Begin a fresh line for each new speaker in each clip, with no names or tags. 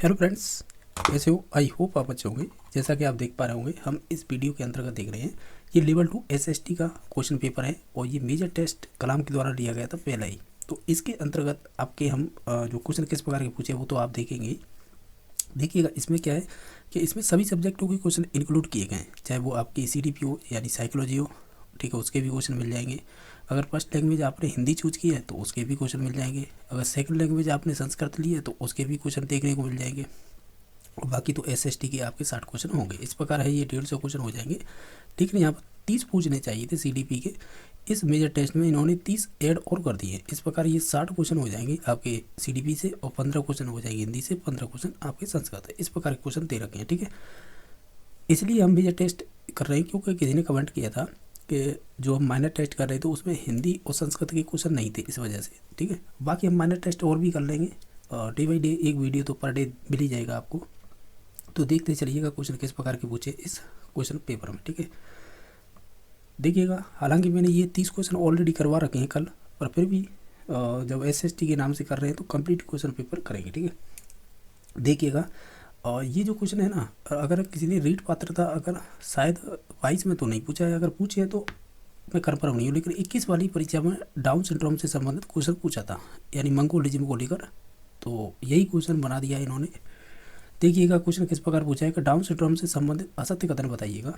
Hello friends, कैसे हो? I hope आप अच्छे होंगे। जैसा कि आप देख पा रहे होंगे, हम इस वीडियो के अंतर्गत देख रहे हैं। ये लेवल 2 एसएसटी का क्वेश्चन पेपर है और ये मेजर टेस्ट कलाम के द्वारा लिया गया था पहला ही। तो इसके अंतर्गत आपके हम जो क्वेश्चन किस प्रकार के पूछे वो तो आप देखेंगे। देखिएगा, इसमें क्या है कि इसमें सभी सब्जेक्टों के क्वेश्चन इंक्लूड किए गए हैं, चाहे वो आपकी सीडीपी हो यानी साइकोलॉजी हो, ठीक है, उसके भी क्वेश्चन मिल जाएंगे। अगर फर्स्ट लैंग्वेज आपने हिंदी चूज की है तो उसके भी क्वेश्चन मिल जाएंगे। अगर सेकंड लैंग्वेज आपने संस्कृत ली है तो उसके भी क्वेश्चन देखने को मिल जाएंगे। और बाकी तो एसएसटी के आपके 60 क्वेश्चन होंगे। इस प्रकार है, ये 150 क्वेश्चन हो जाएंगे। लेकिन यहाँ पर 30 पूछने चाहिए थे सीडीपी के। इस मेजर टेस्ट में इन्होंने 30 ऐड और कर दिए। इस प्रकार ये 60 क्वेश्चन हो जाएंगे आपके सीडीपी से और 15 क्वेश्चन हो जाएंगे हिंदी से, 15 क्वेश्चन आपके संस्कृत है। इस प्रकार के क्वेश्चन दे रखे हैं, ठीक है। इसलिए हम मेजर टेस्ट कर रहे हैं क्योंकि किसी ने कमेंट किया था कि जो हम माइनर टेस्ट कर रहे थे उसमें हिंदी और संस्कृत के क्वेश्चन नहीं थे, इस वजह से, ठीक है। बाकी हम माइनर टेस्ट और भी कर लेंगे डे बाई डे। एक वीडियो तो पर डे मिल ही जाएगा आपको। तो देखते चलिएगा क्वेश्चन किस प्रकार के पूछे इस क्वेश्चन पेपर में, ठीक है। देखिएगा, हालांकि मैंने ये 30 क्वेश्चन ऑलरेडी करवा रखे हैं कल, पर फिर भी जब एसएसटी के नाम से कर रहे हैं तो कंप्लीट क्वेश्चन पेपर करेंगे, ठीक है। देखिएगा, और ये जो क्वेश्चन है ना, अगर किसी ने रीट पात्रता अगर शायद 22 में तो नहीं पूछा है, अगर पूछे तो मैं कंफर्म नहीं हूँ, लेकिन 21 वाली परीक्षा में डाउन सिंड्रोम से संबंधित क्वेश्चन पूछा था, यानी मंगोलिज्म को लेकर। तो यही क्वेश्चन बना दिया है इन्होंने। देखिएगा क्वेश्चन किस प्रकार पूछा है कि डाउन सिंड्रोम से संबंधित असत्य कथन बताइएगा।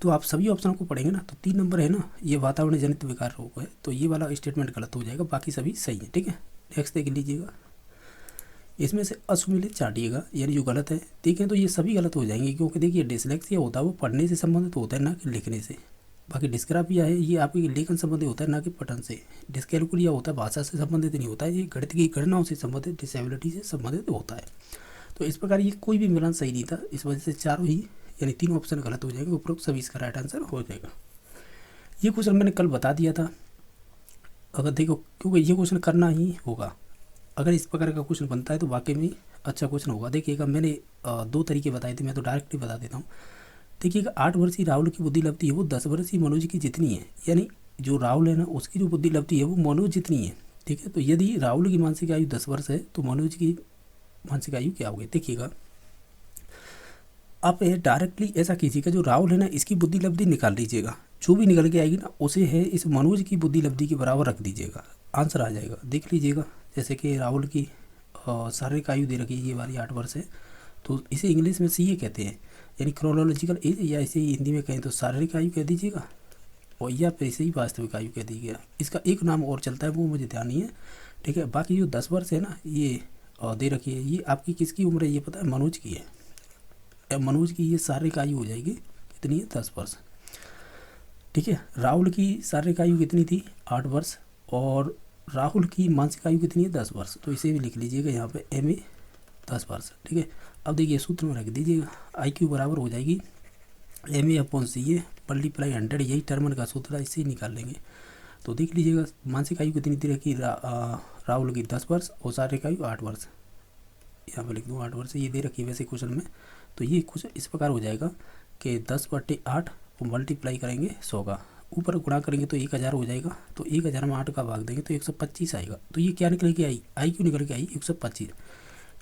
तो आप सभी ऑप्शन को पढ़ेंगे ना, तो 3 नंबर है ना, ये वातावरण जनित विकार रोग है, तो ये वाला स्टेटमेंट गलत हो जाएगा, बाकी सभी सही है, ठीक है। नेक्स्ट देख लीजिएगा, इसमें से असुमिलित चाटिएगा, यानी जो गलत है। देखें तो ये सभी गलत हो जाएंगे, क्योंकि देखिए डिसलेक्सिया होता है वो पढ़ने से संबंधित होता है, ना कि लिखने से। बाकी डिस्ग्राफिया है ये आपके लेखन संबंधित होता है, ना कि पठन से। डिस्कैलकुलिया होता है भाषा से संबंधित नहीं होता है, ये गणित की गणनाओं से संबंधित, डिसेबिलिटी से संबंधित होता है। तो इस प्रकार ये कोई भी मिलान सही नहीं था, इस वजह से चारों ही यानी 3 ऑप्शन गलत हो जाएंगे। उपरोक्त सभी इसका राइट आंसर हो जाएगा। ये क्वेश्चन मैंने कल बता दिया था, अगर देखो, क्योंकि ये क्वेश्चन करना ही होगा। अगर इस प्रकार का क्वेश्चन बनता है तो वाकई में अच्छा क्वेश्चन होगा। देखिएगा, मैंने 2 तरीके बताए थे, मैं तो डायरेक्टली बता देता हूँ। देखिएगा, 8 वर्षीय राहुल की बुद्धि लब्धि है वो 10 वर्षीय मनोज की जितनी है, यानी जो राहुल है ना उसकी जो बुद्धि लब्धि है वो मनोज जितनी है, ठीक है। तो यदि राहुल की मानसिक आयु 10 वर्ष है तो मनोज की मानसिक आयु क्या होगी? देखिएगा, आप डायरेक्टली ऐसा कीजिएगा, जो राहुल है ना इसकी बुद्धि लब्धि निकाल लीजिएगा, जो भी निकल के आएगी ना उसे है इस मनोज की बुद्धि लब्धि के बराबर रख दीजिएगा, आंसर आ जाएगा। देख लीजिएगा, जैसे कि राहुल की शारीरिक आयु दे रखी है, ये वाली 8 वर्ष है, तो इसे इंग्लिश में सीए कहते हैं, यानी क्रोनोलॉजिकल एज, या इसे हिंदी में कहें तो शारीरिक आयु कह दीजिएगा, और या फिर इसे ही वास्तविक आयु कह दीजिएगा। इसका एक नाम और चलता है, वो मुझे ध्यान नहीं है, ठीक है। बाकी जो 10 वर्ष है ना ये दे रखी है, ये आपकी किसकी उम्र है ये पता है? मनोज की है। मनोज की ये शारीरिक आयु हो जाएगी कितनी है? 10 वर्ष, ठीक है। राहुल की शारीरिक आयु कितनी थी? 8 वर्ष, और राहुल की मानसिक आयु कितनी है? 10 वर्ष। तो इसे भी लिख लीजिएगा यहाँ पे, एम ए 10 वर्ष, ठीक है। अब देखिए सूत्र में रख दीजिएगा, आई क्यू बराबर हो जाएगी M A upon C A multiply 100, यही टर्मन का सूत्र है, इससे ही निकाल लेंगे। तो देख लीजिएगा मानसिक आयु कितनी थी रखी राहुल की? 10 वर्ष, और शारीरिक आयु 8 वर्ष, यहाँ पे लिख दूँ 8 वर्ष, ये दे रखी है वैसे क्वेश्चन में। तो ये कुछ इस प्रकार हो जाएगा कि 10/8 मल्टीप्लाई करेंगे 100 का, ऊपर गुणा करेंगे तो 1000 हो जाएगा, तो 1000 में 8 का भाग देंगे तो 125 आएगा। तो ये क्या निकल के आई? आई क्यों निकल के आई? 125।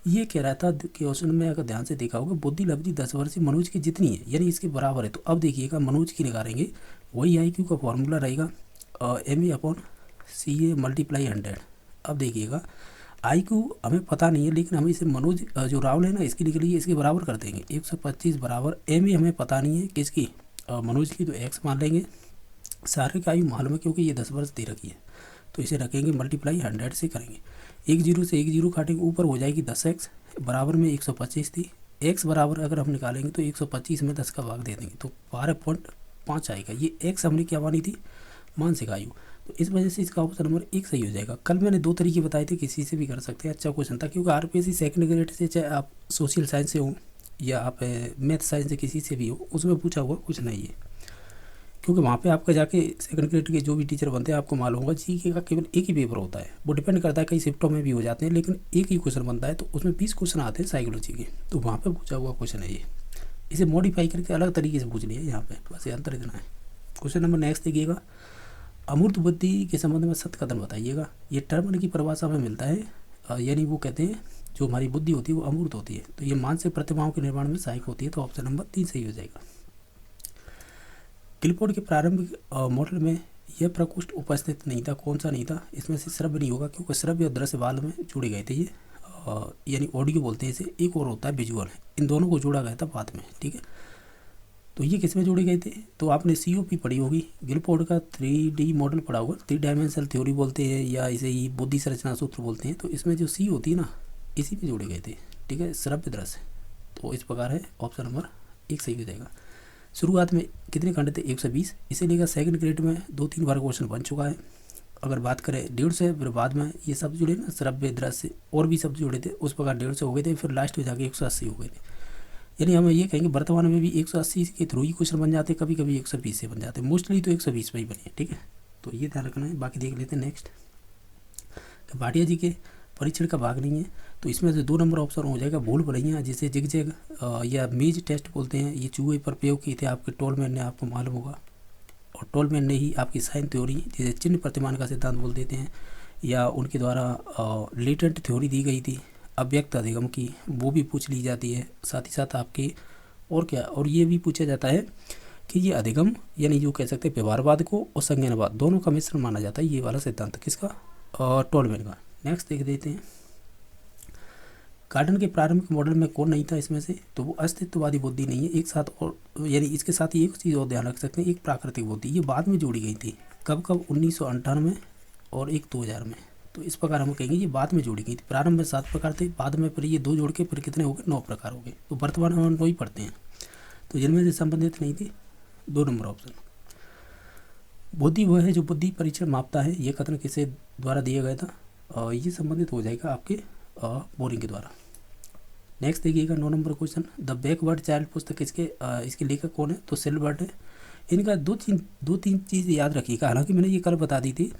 ये कह रहा था क्वेश्चन में, अगर ध्यान से देखा होगा, बुद्धि लब्धि 10 वर्षीय मनोज की जितनी है, यानी इसके बराबर है। तो अब देखिएगा मनोज की निकालेंगे, वही आई क्यू का फॉर्मूला रहेगा, M A upon C A multiply 100। अब देखिएगा आई क्यू हमें पता नहीं है, लेकिन हमें इसे मनोज जो राहुल है ना इसकी निकली है, इसके बराबर कर देंगे 125 बराबर एम ए हमें पता नहीं है किसकी, मनोज की, तो एक्स मान लेंगे। शारीरिक आयु मालूम है क्योंकि ये 10 वर्ष दे रखी है, तो इसे रखेंगे मल्टीप्लाई 100 से करेंगे। 1 0 से 1 0 काटेंगे, ऊपर हो जाएगी 10x, बराबर में 125 थी। x बराबर अगर हम निकालेंगे तो 125 में 10 का भाग दे देंगे तो 12.5 आएगा। ये x हमने क्या मानी थी? मानसिक आयु। तो इस वजह से इसका ऑप्शन नंबर 1 सही हो जाएगा। कल मैंने 2 तरीके बताए थे, किसी से भी कर सकते हैं, अच्छा क्वेश्चन था, क्योंकि आरपीएससी सेकंड ग्रेड से, चाहे आप सोशल साइंस से हो या आप मैथ साइंस से किसी से भी हो, उसमें पूछा हुआ कुछ नहीं है, क्योंकि वहाँ पे आपका जाके सेकंड ग्रेड के जो भी टीचर बनते हैं आपको मालूम होगा जीके का केवल एक ही पेपर होता है। वो डिपेंड करता है, कई शिफ्टों में भी हो जाते हैं, लेकिन एक ही क्वेश्चन बनता है, तो उसमें 20 क्वेश्चन आते हैं साइकोलॉजी के, तो वहाँ पे पूछा हुआ क्वेश्चन है ये। इसे मॉडिफाई करके अलग तरीके से पूछ लिया यहाँ पे, बस ये अंतर इतना है। क्वेश्चन नंबर नेक्स्ट देखिएगा, अमूर्त बुद्धि के संबंध में सत्य कथन बताइएगा। ये टर्मन की परिभाषा में मिलता है, यानी वो कहते हैं जो हमारी बुद्धि होती है वो अमूर्त होती है, तो ये मानसिक प्रतिमाओं के निर्माण में सहायक होती है। तो ऑप्शन नंबर 3 सही हो जाएगा। क्लिपबोर्ड के प्रारंभिक मॉडल में यह प्रकोष्ठ उपस्थित नहीं था। कौन सा नहीं था? इसमें से श्रव्य नहीं होगा, क्योंकि श्रव्य और दृश्य बाल में जुड़े गए थे ये, यानी ऑडियो बोलते हैं इसे। एक और होता है विजुअल, इन दोनों को जोड़ा गया था बाद में, ठीक है। तो ये किस में जोड़े गए थे? तो आपने COP पढ़ी होगी, क्लिपबोर्ड का 3D मॉडल पढ़ा होगा, 3 डायमेंशनल थ्योरी बोलते हैं या इसे ही बुद्धि संरचना सूत्र बोलते हैं। तो इसमें जो C होती है ना, इसी में जोड़े गए थे, ठीक है, श्रव्य दृश्य। तो इस प्रकार है, ऑप्शन नंबर 1 सही हो जाएगा। शुरुआत में कितने खंड थे? 120। इसे लेकर सेकंड ग्रेड में 2-3 बार क्वेश्चन बन चुका है। अगर बात करें 150, फिर बाद में ये सब जुड़े ना, श्रव्य दृश्य और भी सब जुड़े थे, उस प्रकार 150 हो गए थे, फिर लास्ट में जाके 180 हो गए थे। यानी हम ये कहेंगे वर्तमान में भी 180 के थ्रू ही क्वेश्चन बन जाते, कभी कभी 120 से बन जाते, मोस्टली तो 120 पे ही बने, ठीक है। तो ये ध्यान रखना है। बाकी देख लेते हैं नेक्स्ट। तो भाटिया जी के परीक्षण का भाग नहीं है, तो इसमें से 2 नंबर ऑप्शन हो जाएगा भूल भुलैया, जिसे जिगजैग या मेज टेस्ट बोलते हैं। ये चूहे पर प्रयोग किए थे आपके टोलमैन ने, आपको मालूम होगा। और टोलमैन ने ही आपकी साइन थ्योरी, जिसे चिन्ह प्रतिमान का सिद्धांत बोल देते हैं, या उनके द्वारा लेटेंट थ्योरी दी गई थी अव्यक्त अधिगम की, वो भी पूछ ली जाती है। साथ ही साथ आपके और क्या, और ये भी पूछा जाता है कि ये अधिगम यानी जो कह सकते हैं व्यवहारवाद को और संज्ञानवाद दोनों का मिश्रण माना जाता है, ये वाला सिद्धांत किसका? टोलमैन का। नेक्स्ट देख देते हैं। गार्डन के प्रारंभिक मॉडल में कौन नहीं था इसमें से? तो वो अस्तित्ववादी बुद्धि नहीं है। एक साथ और, यानी इसके साथ ही एक चीज़ और ध्यान रख सकते हैं, एक प्राकृतिक बुद्धि, ये बाद में जोड़ी गई थी। कब कब? 1998 और एक 2000 में। तो इस प्रकार हम कहेंगे ये बाद में जोड़ी गई थी। प्रारंभ में 7 प्रकार थे, बाद में फिर ये 2 जोड़ के फिर कितने हो गए? 9 प्रकार हो गए। तो वर्तमान में हम 9 ही पढ़ते हैं, तो जिनमें से संबंधित नहीं थे 2 नंबर ऑप्शन। बुद्धि वह है जो बुद्धि परीक्षण मापता है, ये कथन किसे द्वारा दिया गया था? ये संबंधित हो जाएगा आपके बोरिंग के द्वारा। नेक्स्ट देखिएगा 9 number question. The backward child पुस्तक इसके लेखक कौन है? तो सिल्बर्ट है। इनका 2-3 चीज़ याद रखिएगा, हालांकि मैंने ये कल बता दी थी।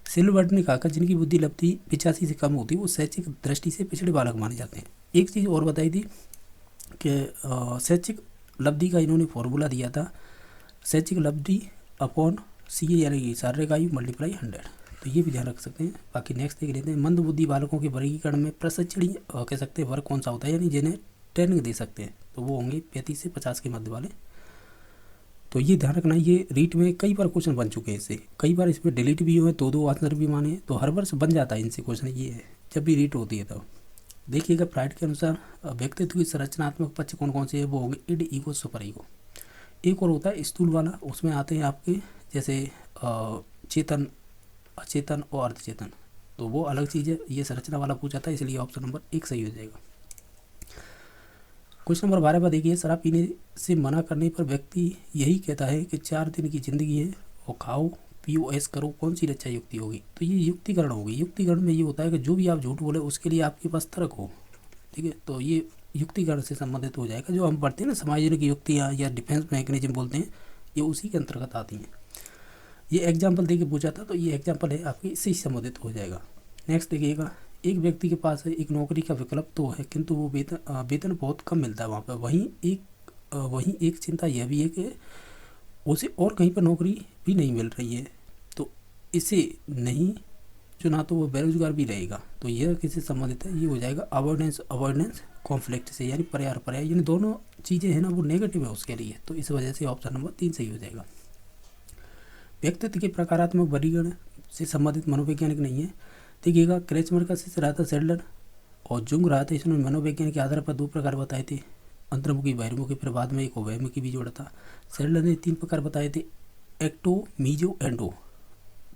सिल्बर्ट ने कहा जिनकी बुद्धि लब्धि 85 से कम होती है वो शैक्षिक दृष्टि से पिछड़े बालक माने जाते हैं। एक चीज़ और बताई थी कि शैक्षिक लब्धि का इन्होंने फॉर्मूला दिया था, शैक्षिक लब्धि अपॉन C यानी शारीरिक आयु मल्टीप्लाई 100। तो ये भी ध्यान रख सकते हैं। बाकी नेक्स्ट देख लेते हैं। मंद बुद्धि बालकों के वर्गीकरण में प्रशिक्षणीय कह सकते हैं वर्ग कौन सा होता है, यानी जिन्हें ट्रेनिंग दे सकते हैं, तो वो होंगे 35 से 50 के मध्य वाले। तो ये ध्यान रखना, ये रीट में कई बार क्वेश्चन बन चुके हैं इससे, कई बार इसमें डिलीट भी हुए, 2-2 आंसर भी माने, तो हर वर्ष बन जाता है इनसे क्वेश्चन, ये है जब भी रीट होती है तब। देखिएगा फ्राइड के अनुसार व्यक्तित्व की संरचनात्मक पक्ष कौन कौन से है? वो होंगे इड, ईगो, सुपर ईगो। एक और होता है स्थूल वाला, उसमें आते हैं आपके जैसे चेतन, अचेतन और अर्धचेतन, तो वो अलग चीज़ है। ये संरचना वाला पूछा था, इसलिए ऑप्शन नंबर 1 सही हो जाएगा। क्वेश्चन नंबर 12 पर देखिए। शराब पीने से मना करने पर व्यक्ति यही कहता है कि 4 दिन की जिंदगी है और खाओ पियो ऐश करो, कौन सी रक्षा युक्ति होगी? तो ये युक्तिकरण होगी। युक्तिकरण में ये होता है कि जो भी आप झूठ बोले उसके लिए आपके पास तर्क हो, ठीक है। तो ये युक्तिकरण से संबंधित हो जाएगा। जो हम पढ़ते हैं ना सामाजिक युक्तियाँ या डिफेंस मैकेनिज्म बोलते हैं, ये उसी के अंतर्गत आती हैं। ये एग्जाम्पल देके पूछा था, तो ये एग्जाम्पल है आपके, इससे ही संबंधित हो जाएगा। नेक्स्ट देखिएगा। एक व्यक्ति के पास एक नौकरी का विकल्प तो है, किंतु वो वेतन बहुत कम मिलता है वहाँ पर। वहीं एक चिंता यह भी है कि उसे और कहीं पर नौकरी भी नहीं मिल रही है, तो इसे नहीं चुना तो वो बेरोजगार भी रहेगा। तो यह किससे संबंधित है? ये हो जाएगा अवॉइडेंस कॉन्फ्लिक्ट से, यानी पर्याय, यानी दोनों चीज़ें हैं ना वो नेगेटिव है उसके लिए। तो इस वजह से ऑप्शन नंबर 3 सही हो जाएगा। व्यक्तित्व के प्रकारात्मक वर्गीकरण से संबंधित मनोवैज्ञानिक नहीं है। देखिएगा क्रेचमर का शिष्य रहा था सेडलर और जुंग रहा था, इसने मनोवैज्ञानिक के आधार पर 2 प्रकार बताए थे, अंतर्मुखी बहिर्मुखी, फिर बाद में एक उभयमुखी भी जोड़ा था। सेडलर ने 3 प्रकार बताए थे, एक्टो, मीजो, एंडो,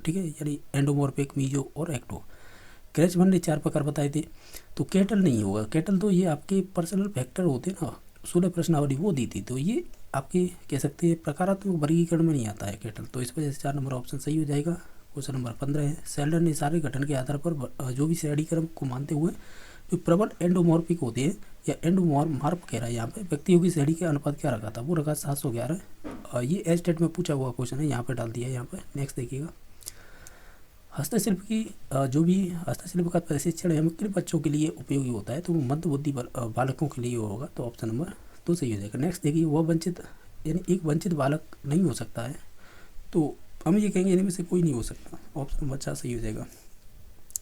ठीक है, यानी एंडोमॉर्फिक, मीजो और एक्टो। क्रेचमर ने 4 प्रकार बताए थे। तो कैटल नहीं होगा, कैटल तो ये आपके पर्सनल फैक्टर होते हैं ना, 16 प्रश्नावली वो दी थी, तो ये आपके कह सकते हैं प्रकारात्मक वर्गीकरण में नहीं आता है कैटल। तो इस वजह से 4 नंबर ऑप्शन सही हो जाएगा। क्वेश्चन नंबर 15 है। सेल्डर ने सारे गठन के आधार पर जो भी श्रेणी क्रम को मानते हुए जो प्रबल एंडोमॉर्फिक होते हैं या एंडोमॉर्फ कह रहा है यहाँ पे, व्यक्तियों की श्रेणी के अनुपात क्या रखा था? वो रखा 711। ये एज टेट में पूछा हुआ क्वेश्चन है, यहाँ पे डाल दिया है यहाँ पे। नेक्स्ट देखिएगा। हस्तशिल्प की जो भी हस्तशिल्प का प्रशिक्षण है किन बच्चों के लिए उपयोगी होता है? तो वो मंद बुद्धि बालकों के लिए होगा। तो ऑप्शन नंबर 2 सही हो जाएगा। नेक्स्ट देखिए। वह वंचित, यानी एक वंचित बालक नहीं हो सकता है, तो हम ये कहेंगे इनमें से कोई नहीं हो सकता। ऑप्शन नंबर 4 सही हो जाएगा।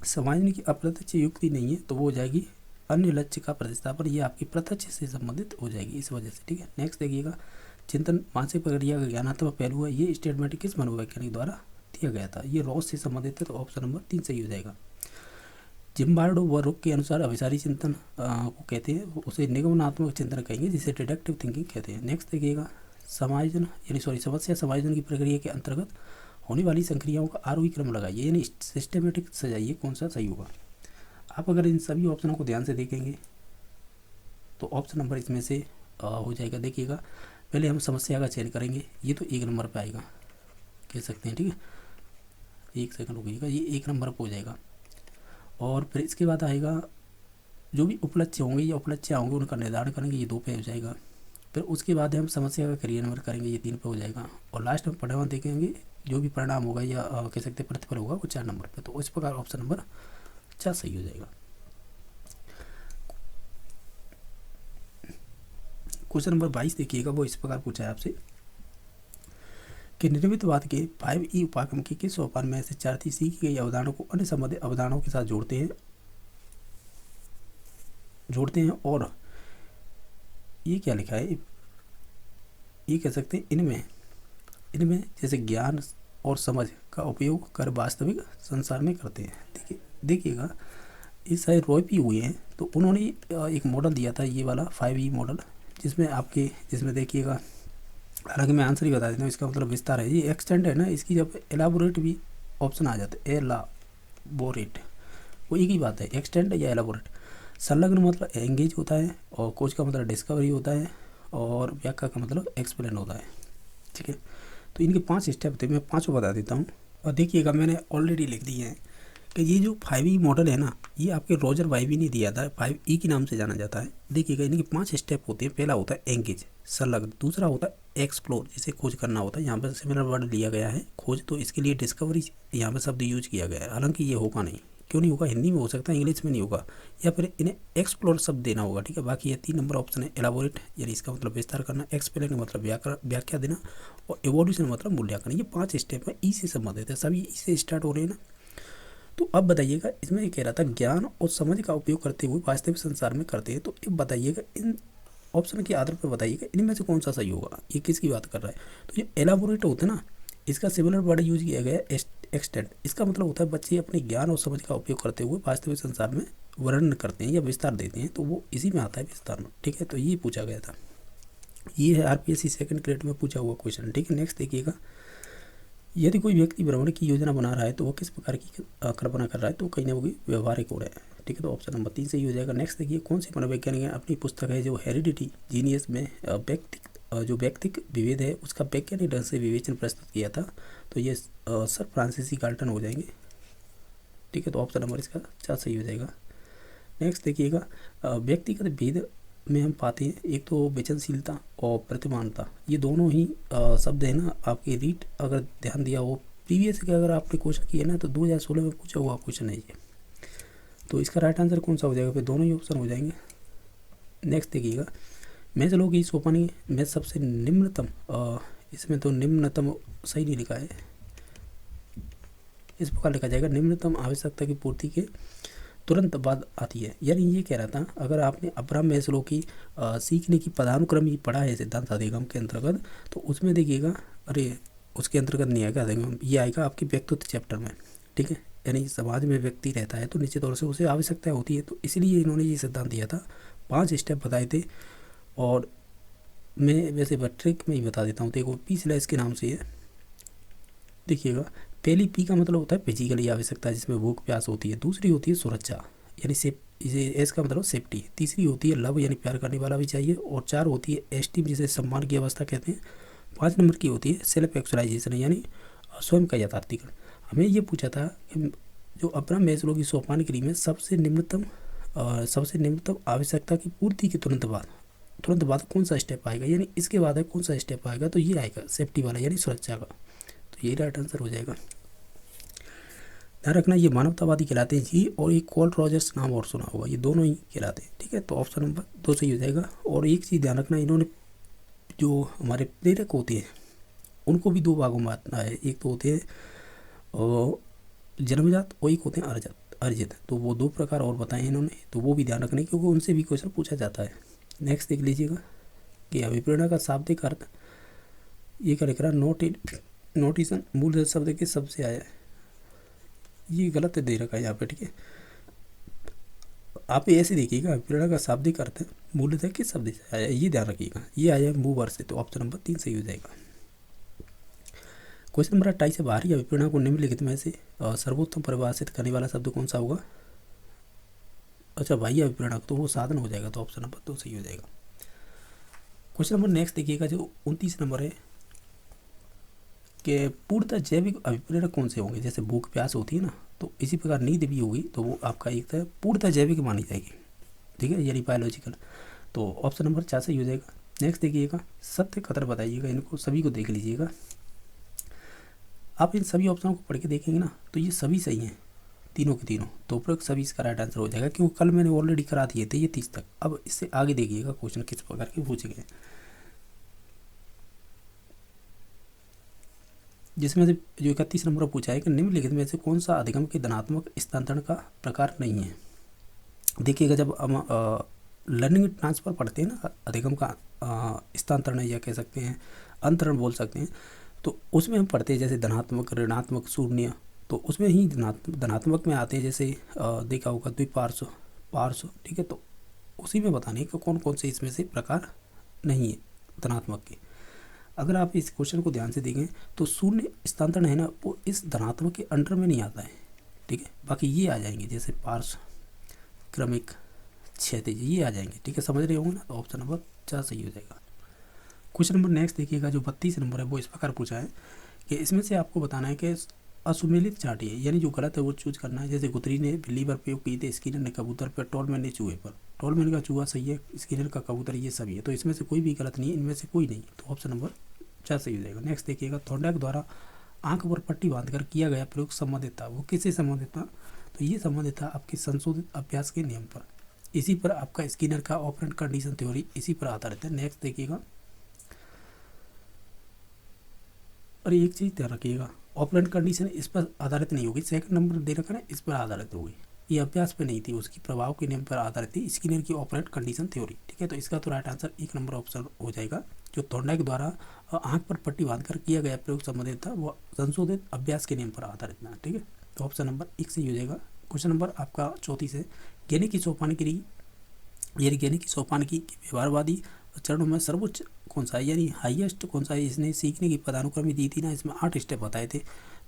समाज की अप्रत्यक्ष युक्ति नहीं है, तो वो हो जाएगी अन्य लक्ष्य का प्रतिस्थापन, ये आपकी प्रत्यक्ष से संबंधित हो जाएगी इस वजह से, ठीक है। नेक्स्ट देखिएगा, चिंतन मानसिक प्रक्रिया का ज्ञानात्मक पहलू है, ये स्टेटमेंट किस मनोवैज्ञानिक द्वारा दिया गया था, ये रॉस से संबंधित है, तो ऑप्शन नंबर 3 सही हो जाएगा। जिम्बार्डो व रुक के अनुसार अभिसारी चिंतन को कहते हैं, उसे निगमनात्मक चिंतन कहेंगे, जिसे डिडक्टिव थिंकिंग कहते हैं। नेक्स्ट देखिएगा, समायोजन समस्या समायोजन की प्रक्रिया के अंतर्गत होने वाली संक्रियाओं का आरोही क्रम लगाइए, यानी सिस्टमेटिक सजाइए, कौन सा सही होगा। आप अगर इन सभी ऑप्शनों को ध्यान से देखेंगे तो ऑप्शन नंबर इसमें से हो जाएगा। देखिएगा, पहले हम समस्या का चयन करेंगे, ये तो 1 नंबर पे आएगा, कह सकते हैं, ठीक है। 1 सेकंड रुकिएगा, ये 1 नंबर पर हो जाएगा। और फिर इसके बाद आएगा जो भी उपलक्ष्य होंगे या उपलक्ष्य होंगे उनका निर्धारण करेंगे, ये 2 पे हो जाएगा। फिर उसके बाद हम समस्या का क्रियान्वयन करेंगे, ये 3 पे हो जाएगा। और लास्ट में परिणाम देखेंगे, जो भी परिणाम होगा या कह सकते हैं प्रतिफल होगा, वो 4 नंबर पे। तो इस प्रकार ऑप्शन नंबर 4 सही हो जाएगा। क्वेश्चन नंबर 22 देखिएगा, वो इस प्रकार पूछा है आपसे कि निर्मितवाद के 5E उपागम के किस सोपान में से 4 सीखी गई अवधारणाओं को अन्य संबंधित अवधारणाओं के साथ जोड़ते हैं और ये क्या लिखा है, ये कह सकते हैं इनमें जैसे ज्ञान और समझ का उपयोग कर वास्तविक संसार में करते हैं। देखिएगा, इस सारे रॉयपी हुए हैं, तो उन्होंने एक मॉडल दिया था, ये वाला 5E मॉडल, जिसमें देखिएगा, हालांकि मैं आंसर ही बता देता हूँ, इसका मतलब विस्तार है। ये एक्सटेंड है ना, इसकी जब एलाबोरेट भी ऑप्शन आ जाता है, एलाबोरेट, वो एक ही बात है, एक्सटेंड या एलाबोरेट। संलग्न मतलब एंगेज होता है, और खोज का मतलब डिस्कवरी होता है, और व्याख्या का मतलब एक्सप्लेन होता है, ठीक है। तो इनके 5 स्टेप थे, मैं 5 बता देता हूँ। और देखिएगा, मैंने ऑलरेडी लिख दिए हैं कि ये जो 5E मॉडल है ना, ये आपके रॉजर वाइबी ने दिया था, 5E के नाम से जाना जाता है। देखिएगा, इनके 5 स्टेप होते हैं। पहला होता है एंगेज, संलग्न। दूसरा होता है एक्सप्लोर, जिसे खोज करना होता है, यहाँ पर सिमिलर वर्ड लिया गया है खोज, तो इसके लिए डिस्कवरी यहाँ पर शब्द यूज किया गया है। हालांकि ये होगा नहीं, क्यों नहीं होगा, हिंदी में हो सकता है, इंग्लिश में नहीं होगा, या फिर इन्हें एक्सप्लोर शब्द देना होगा, ठीक है। बाकी ये 3 नंबर ऑप्शन है। एलाबोरेट यानी इसका मतलब विस्तार करना, एक्सप्लेन मतलब व्याख्या देना, और एवोल्यूशन मतलब मूल्यांकन। ये 5 स्टेप है, ई से संबंधित है, सभी ई से स्टार्ट हो रहे हैं ना। तो अब बताइएगा, इसमें ये कह रहा था ज्ञान और समझ का उपयोग करते हुए वास्तविक संसार में करते हैं। तो अब बताइएगा, इन ऑप्शन के आधार पर बताइएगा इनमें से कौन सा सही होगा, ये किसकी बात कर रहा है। तो ये एलाबोरेट होता है ना, इसका सिमिलर वर्ड यूज किया गया है एक्सटेंड। इसका मतलब होता है बच्चे अपने ज्ञान और समझ का उपयोग करते हुए वास्तविक संसार में वर्णन करते हैं या विस्तार देते हैं, तो वो इसी में आता है, विस्तार में, ठीक है। तो ये पूछा गया था, ये है RPSC सेकंड ग्रेड में पूछा हुआ क्वेश्चन, ठीक है। नेक्स्ट देखिएगा, यदि कोई व्यक्ति भ्रमण की योजना बना रहा है तो वो किस प्रकार की कल्पना कर रहा है, तो कहीं ना कहीं व्यवहारिक हो रहा है, ठीक है। तो ऑप्शन नंबर 3 सही हो जाएगा। नेक्स्ट देखिए, कौन सी मनोवैज्ञानिक ने अपनी पुस्तक है जो हेरिडिटी जीनियस में व्यक्तिक विभेद है उसका वैज्ञानिक ढंग से विवेचन प्रस्तुत किया था, तो ये सर फ्रांसिस गाल्टन हो जाएंगे, ठीक है। तो ऑप्शन नंबर इसका 4 सही हो जाएगा। नेक्स्ट देखिएगा, व्यक्तिगत भेद में हम पाते हैं एक तो वचनशीलता और प्रतिमानता, ये दोनों ही शब्द है ना आपके रीड, अगर ध्यान दिया हो प्रीवियस के अगर आपने क्वेश्चन किया ना, तो 2016 में पूछा हुआ क्वेश्चन है ये। तो इसका राइट आंसर कौन सा हो जाएगा, फिर दोनों ही ऑप्शन हो जाएंगे। नेक्स्ट देखिएगा, मैं चलो कि सोपानी में सबसे निम्नतम, इसमें तो निम्नतम सही नहीं लिखा है, इस प्रकार लिखा जाएगा, निम्नतम आवश्यकता की पूर्ति के तुरंत बाद आती है। यानी ये कह रहा था, अगर आपने अब्राहम मैस्लो की सीखने की पदानुक्रम ही पढ़ा है सिद्धांत अधिगम के अंतर्गत, तो उसमें देखिएगा, अरे उसके अंतर्गत नहीं आएगा अधिगम, ये आएगा आपकी व्यक्तित्व चैप्टर में, ठीक है। यानी समाज में व्यक्ति रहता है तो निश्चित तौर से उसे आवश्यकता होती है, तो इसलिए इन्होंने ये सिद्धांत दिया था। 5 स्टेप बताए थे, और मैं वैसे ट्रिक में ही बता देता हूँ। देखो, P/S के नाम से है, देखिएगा, पहली P का मतलब होता है फिजिकली आवश्यकता, जिसमें भूख प्यास होती है। दूसरी होती है सुरक्षा, यानी S का मतलब सेफ्टी। तीसरी होती है लव, यानी प्यार करने वाला भी चाहिए। और 4 होती है एस्टीम, जिसे सम्मान की अवस्था कहते हैं। 5 नंबर की होती है सेल्फ एक्चुअलाइजेशन, यानी स्वयं का यथार्थीकरण। हमें ये पूछा था कि जो अब्राहम मैस्लो की सोपानक्रम में सबसे निम्नतम आवश्यकता की पूर्ति के तुरंत बाद कौन सा स्टेप आएगा, यानी इसके बाद है कौन सा स्टेप आएगा, तो ये आएगा सेफ्टी वाला, यानी सुरक्षा का। तो ये राइट आंसर हो जाएगा। ध्यान रखना, ये मानवतावादी कहलाते हैं जी, और एक कॉल रॉजर्स नाम और सुना होगा, ये दोनों ही कहलाते हैं, ठीक है। तो ऑप्शन नंबर 2 सही हो जाएगा। और एक चीज़ ध्यान रखना, इन्होंने जो हमारे प्रेरक होते हैं उनको भी 2 भागों में बांटना है। एक तो होते हैं जन्मजात, और एक होते हैं अर्जित, तो वो दो प्रकार और बताए इन्होंने, तो वो भी ध्यान रखने क्योंकि उनसे भी क्वेश्चन पूछा जाता है। नेक्स्ट देख लीजिएगा कि अभिप्रेरणा का शाब्दिक अर्थ, ये क्या लिख रहा है, नोटिशन मूल शब्द के शब्द से आया है, ये गलत दे रखा है यहाँ पे, ठीक है। आप ऐसे देखिएगा अभिप्रेरणा का शाब्दिक अर्थ मूलतः किस शब्द से आया है, ये ध्यान रखिएगा, ये आया है मूवर से, तो ऑप्शन नंबर 3 सही हो जाएगा। क्वेश्चन नंबर 28 है, बाहरी अभिप्रेरणा को निम्नलिखित में से सर्वोत्तम परिभाषित करने वाला शब्द कौन सा होगा। अच्छा, बाह्य अभिप्रेरणा, तो वो साधन हो जाएगा, तो ऑप्शन नंबर 2 सही हो जाएगा। क्वेश्चन नंबर नेक्स्ट देखिएगा जो 29 नंबर है कि पूर्णतः जैविक अभिप्रेरक कौन से होंगे। जैसे भूख प्यास होती है ना, तो इसी प्रकार नींद भी होगी, तो वो आपका एक तरह पूर्णतः जैविक मानी जाएगी, ठीक है, यानी बायोलॉजिकल, तो ऑप्शन नंबर 4 सही हो जाएगा। नेक्स्ट देखिएगा सत्य कथन बताइएगा, इनको सभी को देख लीजिएगा। आप इन सभी ऑप्शनों को पढ़ के देखेंगे ना, तो ये सभी सही हैं, तीनों के तीनों, तो उपरोक्त सभी इसका राइट आंसर हो जाएगा, क्योंकि कल मैंने ऑलरेडी करा दिए थे ये 30 तक। अब इससे आगे देखिएगा क्वेश्चन किस प्रकार के पूछे गए, जिसमें से जो 31 नंबर पूछा है कि निम्नलिखित में से कौन सा अधिगम के धनात्मक स्थानांतरण का प्रकार नहीं है। देखिएगा जब हम लर्निंग ट्रांसफ़र पढ़ते हैं ना, अधिगम का स्थानांतरण या कह सकते हैं अंतरण बोल सकते हैं, तो उसमें हम पढ़ते हैं जैसे धनात्मक, ऋणात्मक, शून्य, तो उसमें ही धनात्मक में आते हैं, जैसे देखा होगा द्विपार्श्व, पार्श्व, ठीक है, तो उसी में बताने कि कौन कौन से इसमें से प्रकार नहीं है धनात्मक के। अगर आप इस क्वेश्चन को ध्यान से देखें तो शून्य स्थानांतरण है ना, वो इस धनात्मक के अंडर में नहीं आता है, ठीक है, बाकी ये आ जाएंगे जैसे पार्श्व, क्रमिक, क्षैतिज, ये आ जाएंगे, ठीक है, समझ रहे होंगे ना, तो ऑप्शन नंबर 4 सही हो जाएगा। क्वेश्चन नंबर नेक्स्ट देखिएगा जो 32 नंबर है, वो इस प्रकार पूछा है कि इसमें से आपको बताना है कि असुमेलित चार्ट है, यानी जो गलत है वो चूज करना है। जैसे गुतरी ने बिल्ली पर प्रयोग की थे, स्किनर ने कबूतर पर, टॉलमैन ने चूहे पर। टॉलमैन का चूहा सही है, स्किनर का कबूतर, ये सभी है, तो इसमें से कोई भी गलत नहीं है, इनमें से कोई नहीं, तो ऑप्शन नंबर 4 सही हो जाएगा। नेक्स्ट देखिएगा थॉर्नडाइक द्वारा आंख पर पट्टी बांधकर किया गया प्रयोग संबंधित था, वो किससे संबंधित था, तो ये संबंधित था आपके संशोधित अभ्यास के नियम पर। इसी पर आपका स्किनर का ऑपरेंट कंडीशन थ्योरी इसी पर आधारित है। नेक्स्ट देखिएगा, और एक चीज़ ध्यान रखिएगा, ऑपरेंट कंडीशन इस पर आधारित नहीं होगी, सेकंड नंबर दे रखा है इस पर आधारित होगी, ये अभ्यास पे नहीं थी, उसकी प्रभाव के नियम पर आधारित थी, स्किनर की ऑपरेंट कंडीशन थ्योरी, ठीक है, तो इसका तो राइट आंसर 1 नंबर ऑप्शन हो जाएगा। जो थॉर्नडाइक द्वारा आंख पर पट्टी बांधकर किया गया प्रयोग संबंधित था, वो संशोधित अभ्यास के नियम पर आधारित था, ठीक है, तो ऑप्शन नंबर 1 सही हो जाएगा। क्वेश्चन नंबर आपका 34 है, ज्ञानी की सोपानगिरी, यानी ज्ञानी की सोपानगिरी की व्यवहारवादी चरणों में सर्वोच्च कौन सा है, यानी हाईएस्ट कौन सा है। इसने सीखने की पदानुक्रमी दी थी ना, इसमें 8 स्टेप बताए थे,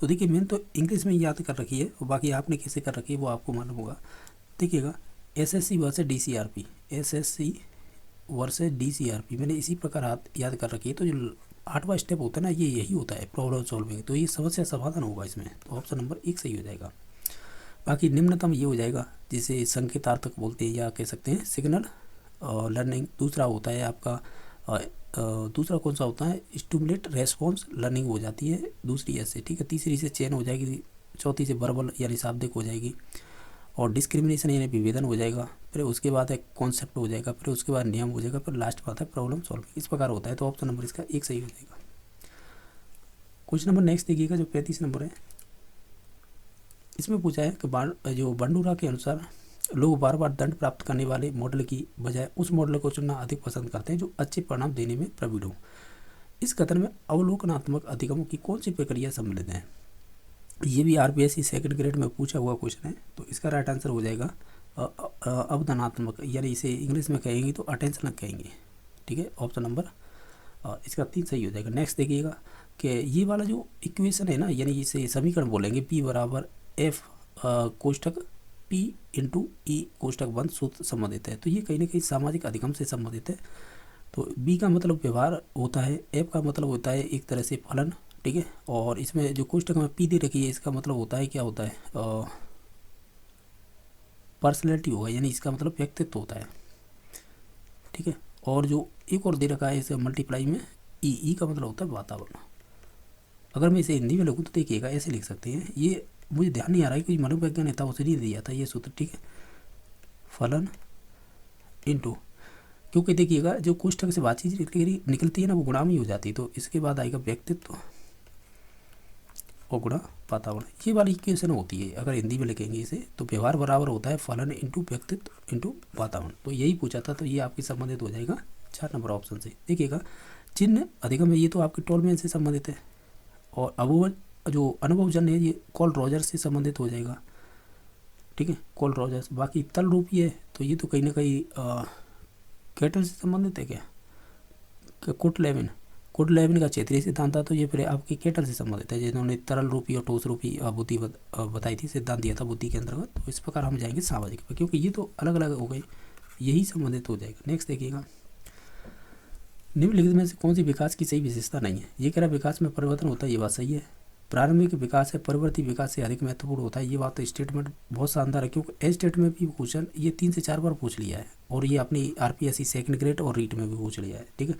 तो देखिए मैंने तो इंग्लिश में याद कर रखी है, और बाकी आपने कैसे कर रखी है वो आपको मालूम होगा। देखिएगा एसएससी वर्सेस डीसीआरपी, एसएससी वर्सेस डीसीआरपी, मैंने इसी प्रकार याद कर रखी है। तो जो 8वां स्टेप होता है ना, ये यही होता है प्रॉब्लम सॉल्विंग, तो ये समस्या समाधान होगा इसमें, तो ऑप्शन नंबर 1 सही हो जाएगा। बाकी निम्नतम ये हो जाएगा जिसे संकेतार्थक बोलते हैं, या कह सकते हैं सिग्नल लर्निंग। दूसरा होता है आपका दूसरा कौन सा होता है, स्टिमुलेट रेस्पॉन्स लर्निंग हो जाती है दूसरी ऐसे, ठीक है, तीसरी से चेन हो जाएगी, चौथी से वर्बल यानी शाब्दिक हो जाएगी, और डिस्क्रिमिनेशन यानी विभेदन हो जाएगा, फिर उसके बाद एक कॉन्सेप्ट हो जाएगा, फिर उसके बाद नियम हो जाएगा, फिर लास्ट में आता है प्रॉब्लम सॉल्विंग, इस प्रकार होता है, तो ऑप्शन नंबर इसका 1 सही हो जाएगा। क्वेश्चन नंबर नेक्स्ट देखिएगा जो 35 नंबर है, इसमें पूछा है कि जो बंडूरा के अनुसार लोग बार बार दंड प्राप्त करने वाले मॉडल की बजाय उस मॉडल को चुनना अधिक पसंद करते हैं जो अच्छे परिणाम देने में प्रवीण हो। इस कथन में अवलोकनात्मक अधिगमों की कौन सी प्रक्रिया सम्मिलित है। ये भी आरपीएससी सेकंड ग्रेड में पूछा हुआ क्वेश्चन है, तो इसका राइट आंसर हो जाएगा अवधानात्मक, यानी इसे इंग्लिश में कहेंगे तो अटेंशन कहेंगे, ठीक है, ऑप्शन नंबर इसका 3 सही हो जाएगा। नेक्स्ट देखिएगा कि ये वाला जो इक्वेशन है ना, यानी इसे समीकरण बोलेंगे, P बराबर F कोष्ठक P इंटू E कोष्ठक 1 सूत्र संबंधित है, तो ये कहीं ना कहीं सामाजिक अधिगम से संबंधित है। तो B का मतलब व्यवहार होता है, F का मतलब होता है एक तरह से फलन, ठीक है, और इसमें जो कोष्ठक में P दे रखी है इसका मतलब होता है क्या होता है, पर्सनैलिटी होगा, यानी इसका मतलब व्यक्तित्व होता है, ठीक है, और जो एक और दे रखा है इसे मल्टीप्लाई में ई का मतलब होता है वातावरण। अगर मैं इसे हिंदी में लिखूँ तो देखिएगा ऐसे लिख सकते हैं, ये मुझे ध्यान नहीं आ रहा है कि मनोवैज्ञानिक नेता उसे नहीं दिया था ये सूत्र, ठीक है, फलन इंटू, क्योंकि देखिएगा जो कोष्ठक से बातचीत निकलती है ना वो गुणामी हो जाती है, तो इसके बाद आएगा व्यक्तित्व, और गुणा वातावरण, ये वाली इक्वेशन होती है। अगर हिंदी में लिखेंगे इसे तो व्यवहार बराबर होता है फलन इंटू व्यक्तित्व इंटू वातावरण। तो यही पूछा था, तो ये आपकी संबंधित हो जाएगा 4 नंबर ऑप्शन से। देखिएगा चिन्ह अधिगम है, ये तो आपके टोलमैन से संबंधित है। और अब जो अनुभवजन्य है ये कॉल रॉजर्स से संबंधित हो जाएगा, ठीक है, कॉल रॉजर्स। बाकी तल रूपी है तो ये तो कहीं ना कहीं कैटल से संबंधित है क्या कुटलेविन का क्षेत्रीय सिद्धांत था, तो ये फिर आपकी कैटल से संबंधित है, जिन्होंने तरल रूपी और ठोस रूपी बुद्धि बताई थी, सिद्धांत दिया था बुद्धि के अंतर्गत। तो इस प्रकार हम जाएंगे सामाजिक पर, क्योंकि ये तो अलग अलग हो गए, यही संबंधित हो जाएगा। नेक्स्ट देखिएगा निम्नलिखित में से कौन सी विकास की सही विशेषता नहीं है। ये कह रहा विकास में परिवर्तन होता है, ये बात सही है। प्रारंभिक विकास है परिवर्ती विकास से अधिक महत्वपूर्ण होता है, ये बात तो स्टेटमेंट बहुत शानदार है, क्योंकि एज स्टेट में भी क्वेश्चन ये 3 से 4 बार पूछ लिया है, और ये अपनी आरपीएससी सेकंड ग्रेड और रीट में भी पूछ लिया है, ठीक है।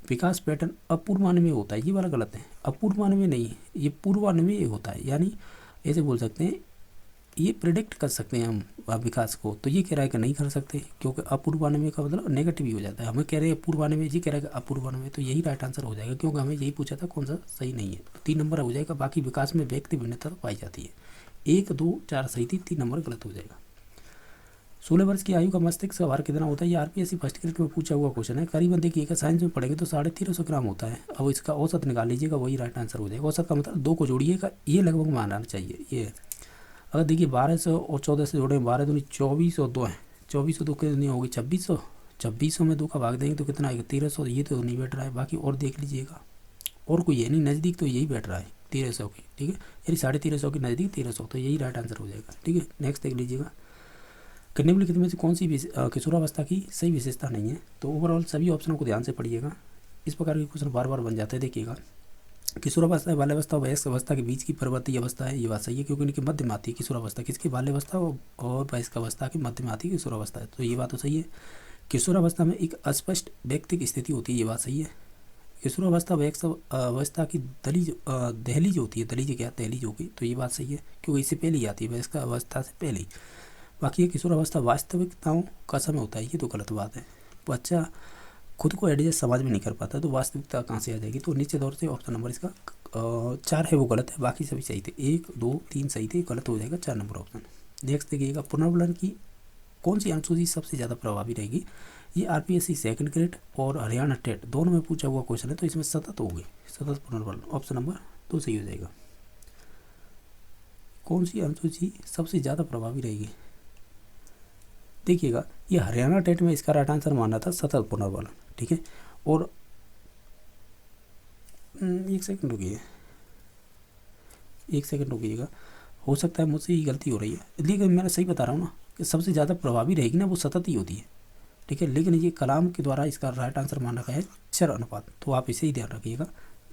विकास पैटर्न अपूर्वान्वय होता है, ये वाला गलत है, अपूर्वान्वय नहीं है, ये पूर्वान्वय होता है। यानी ऐसे बोल सकते हैं, ये प्रिडिक्ट कर सकते हैं हम विकास को, तो ये कह रहा है कि नहीं कर सकते, क्योंकि अपूर्वान्वय का मतलब नेगेटिव ही हो जाता है। हमें कह रहे हैं पूर्वान्वय, जी कह रहा है कि अपूर्वान्वय, तो यही राइट आंसर हो जाएगा, क्योंकि हमें यही पूछा था कौन सा सही नहीं है। तो 3 नंबर हो जाएगा। बाकी विकास में व्यक्ति भिन्नता तो पाई जाती है। 1, 2, 4 सही थी, 3 नंबर गलत हो जाएगा। 16 वर्ष की आयु का मस्तिष्क का भार कितना होता है, ये आरपीएससी फर्स्ट ग्रेड में पूछा हुआ क्वेश्चन है। करीबन देखिएगा साइंस में पढ़ेंगे तो 1350 ग्राम होता है। अब इसका औसत निकाल लीजिएगा, वही राइट आंसर हो जाएगा। औसत का मतलब 2 को जोड़िएगा, ये लगभग मानना चाहिए। ये अगर देखिए 1200 और 14 से जोड़े, 12 दूनी 24 और 2 है, 24 और 2 कितनी होगी 2600, 2600 में 2 का भाग देंगे तो कितना आएगा 1300। ये तो नहीं बैठ रहा है, बाकी और देख लीजिएगा, और कोई है नहीं नज़दीक, तो यही बैठ रहा है 1300 की, ठीक है, यानी 1350 के नज़दीक 1300, तो यही राइट आंसर हो जाएगा, ठीक है। नेक्स्ट देख लीजिएगा निम्नलिखित में से कौन सी किशोरावस्था की सही विशेषता नहीं है। तो ओवरऑल सभी ऑप्शनों को ध्यान से पढ़िएगा, इस प्रकार के क्वेश्चन बार बार बन जाते हैं। देखिएगा किशोरावस्था बाल्यावस्था और वयस्क अवस्था के बीच की परिवर्ती अवस्था है, ये बात सही है, क्योंकि इनकी मध्य में आती है किशोरावस्था, किसकी बाल्यावस्था और वयस्क अवस्था की मध्य में आती है किशोरावस्था है, तो ये बात तो सही है। किशोरावस्था में एक अस्पष्ट व्यक्तिक स्थिति होती है, ये बात सही है। किशोरावस्था वयस्क अवस्था की दहलीज होती है, दहलीज होगी, तो ये बात सही है, क्योंकि इससे पहले ही आती है, वयस्क अवस्था से पहले ही। बाकी ये किशोरावस्था वास्तविकताओं का समय होता है, ये तो गलत बात है। बच्चा खुद को एडजस्ट समाज में नहीं कर पाता, तो वास्तविकता कहाँ से आ जाएगी। तो निश्चित तौर से ऑप्शन नंबर इसका 4 है, वो गलत है, बाकी सभी सही थे। 1, 2, 3 सही थे, गलत हो जाएगा 4 नंबर ऑप्शन। नेक्स्ट देखिएगा पुनर्वलन की कौन सी अनुसूची सबसे ज़्यादा प्रभावी रहेगी। ये आरपीएससी सेकंड ग्रेड और हरियाणा टेट दोनों में पूछा हुआ क्वेश्चन है, तो इसमें सतत होगी, सतत पुनर्वलन, ऑप्शन नंबर 2 सही हो जाएगा। कौन सी अनुसूची सबसे ज़्यादा प्रभावी रहेगी, देखिएगा ये हरियाणा टेट में इसका राइट आंसर माना था सतत पुनर्वलन, ठीक है। और एक सेकंड रुकिएगा, हो सकता है मुझसे ही गलती हो रही है, लेकिन मैं सही बता रहा हूँ ना कि सबसे ज़्यादा प्रभावी रहेगी ना वो सतत ही होती है, ठीक है। लेकिन ये कलाम के द्वारा इसका राइट आंसर माना गया है चर अनुपात, तो आप इसे ही ध्यान रखिएगा।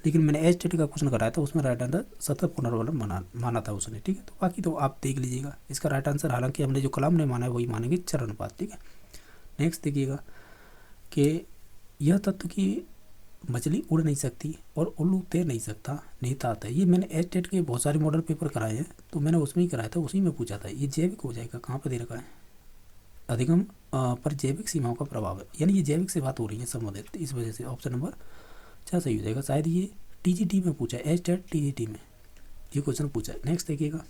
लेकिन मैंने एज टेट का क्वेश्चन कराया था, उसमें राइट आंसर सतत पुनर्वलन माना था उसने, ठीक है। तो बाकी तो आप देख लीजिएगा इसका राइट आंसर, हालांकि हमने जो कलाम ने माना है वही मानेंगे चर अनुपात, ठीक है। नेक्स्ट देखिएगा कि यह तत्व की मछली उड़ नहीं सकती और उल्लू तैर नहीं सकता निहित आता है। ये मैंने एज टेट के बहुत सारे मॉडल पेपर कराए हैं, तो मैंने उसमें ही कराया था, उसी में पूछा था। ये जैविक हो जाएगा, कहाँ पर दे रखा है, अधिगम पर जैविक सीमाओं का प्रभाव है, यानी ये जैविक से बात हो रही है संबंधित, इस वजह से ऑप्शन नंबर 4 सही हो जाएगा। शायद ये टीजीटी में पूछा है, एज टेट टीजीटी में ये क्वेश्चन पूछा है। नेक्स्ट देखिएगा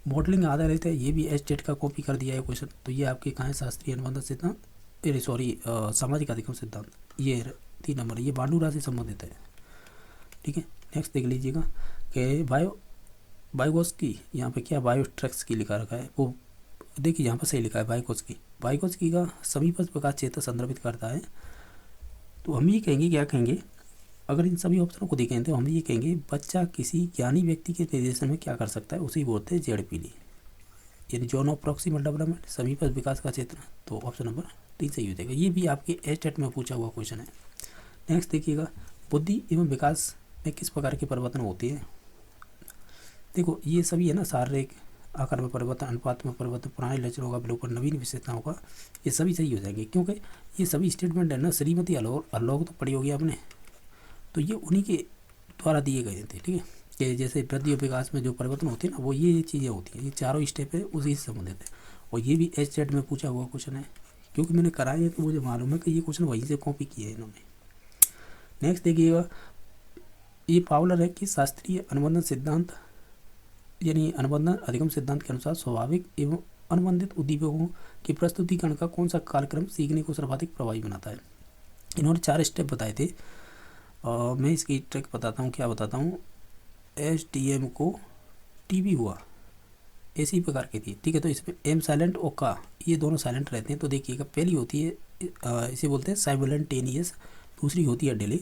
मॉडलिंग आधारित है, ये भी एज टेट का कॉपी कर दिया है क्वेश्चन, तो ये आपके कहाँ है शास्त्रीय अनुबंध सिद्धांत, सामाजिक अधिगम सिद्धांत, ये 3 नंबर, ये बांडूरा से संबंधित है, ठीक है। नेक्स्ट देख लीजिएगा कि बायोगोस्की, यहाँ पे क्या बायोट्रक्स की लिखा रखा है, वो देखिए यहाँ पर सही लिखा है बायोगोस्की का समीपस्थ विकास क्षेत्र संदर्भित करता है। तो हम ये कहेंगे, क्या कहेंगे, अगर इन सभी ऑप्शनों को देखें तो हम ये कहेंगे बच्चा किसी ज्ञानी व्यक्ति के निर्देशन में क्या कर सकता है, उसी बोलते हैं जेडपीली, यानी जोन ऑफ प्रॉक्सिमल डेवलपमेंट, समीपस्थ विकास का क्षेत्र, तो ऑप्शन नंबर 3 सही हो जाएगा। ये भी आपके एज टेट में पूछा हुआ क्वेश्चन है। नेक्स्ट देखिएगा बुद्धि एवं विकास में किस प्रकार के परिवर्तन होते हैं। देखो ये सभी है ना, शारीरिक आकार में परिवर्तन, अनुपात में परिवर्तन, पुराने लक्षणों का विलोपन, नवीन विशेषताओं का, ये सभी सही हो जाएंगे, क्योंकि ये सभी स्टेटमेंट है ना, श्रीमती अलोक तो पढ़ी होगी आपने, तो ये उन्हीं के द्वारा दिए गए थे, ठीक है। कि जैसे वृद्धि और विकास में जो परिवर्तन होते हैं ना, वो ये चीज़ें होती हैं, ये चारों स्टेप है उसी से संबंधित है। और ये भी एज टेट में पूछा हुआ क्वेश्चन है, क्योंकि मैंने कराया है तो मुझे मालूम है कि ये क्वेश्चन वहीं से कॉपी किए हैं इन्होंने। नेक्स्ट देखिएगा ये पावलर है कि शास्त्रीय अनुबंधन सिद्धांत यानी अनुबंधन अधिगम सिद्धांत के अनुसार स्वाभाविक एवं अनुबंधित उद्दीपकों की प्रस्तुतिकरण का कौन सा कार्यक्रम सीखने को सर्वाधिक प्रभावी बनाता है। इन्होंने 4 स्टेप बताए थे और मैं इसकी ट्रिक बताता हूँ। क्या बताता हूँ, STM को TB हुआ इसी प्रकार की थी, ठीक है। तो इसमें M साइलेंट और का ये दोनों साइलेंट रहते हैं। तो देखिएगा पहली होती है इसे बोलते हैं साइमल्टेनियस, दूसरी होती है डिले,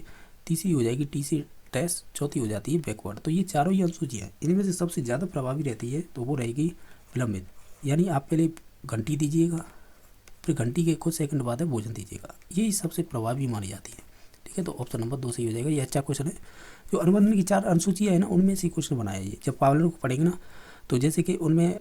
तीसरी हो जाएगी TC टेस्ट, चौथी हो जाती है बैकवर्ड। तो ये चारों ही अनुसूचियाँ इनमें से सबसे ज़्यादा प्रभावी रहती है तो वो रहेगी विलंबित, यानी आप पहले घंटी दीजिएगा फिर घंटी के कुछ सेकंड बाद भोजन दीजिएगा, यही सबसे प्रभावी मानी जाती है, ठीक है। तो ऑप्शन नंबर 2 सही हो जाएगा। ये अच्छा क्वेश्चन है। जो अनुबंधन की 4 अनुसूचियाँ है ना उनमें से क्वेश्चन बनाया ये, जब पावलर को पढ़ेंगे ना तो जैसे कि उनमें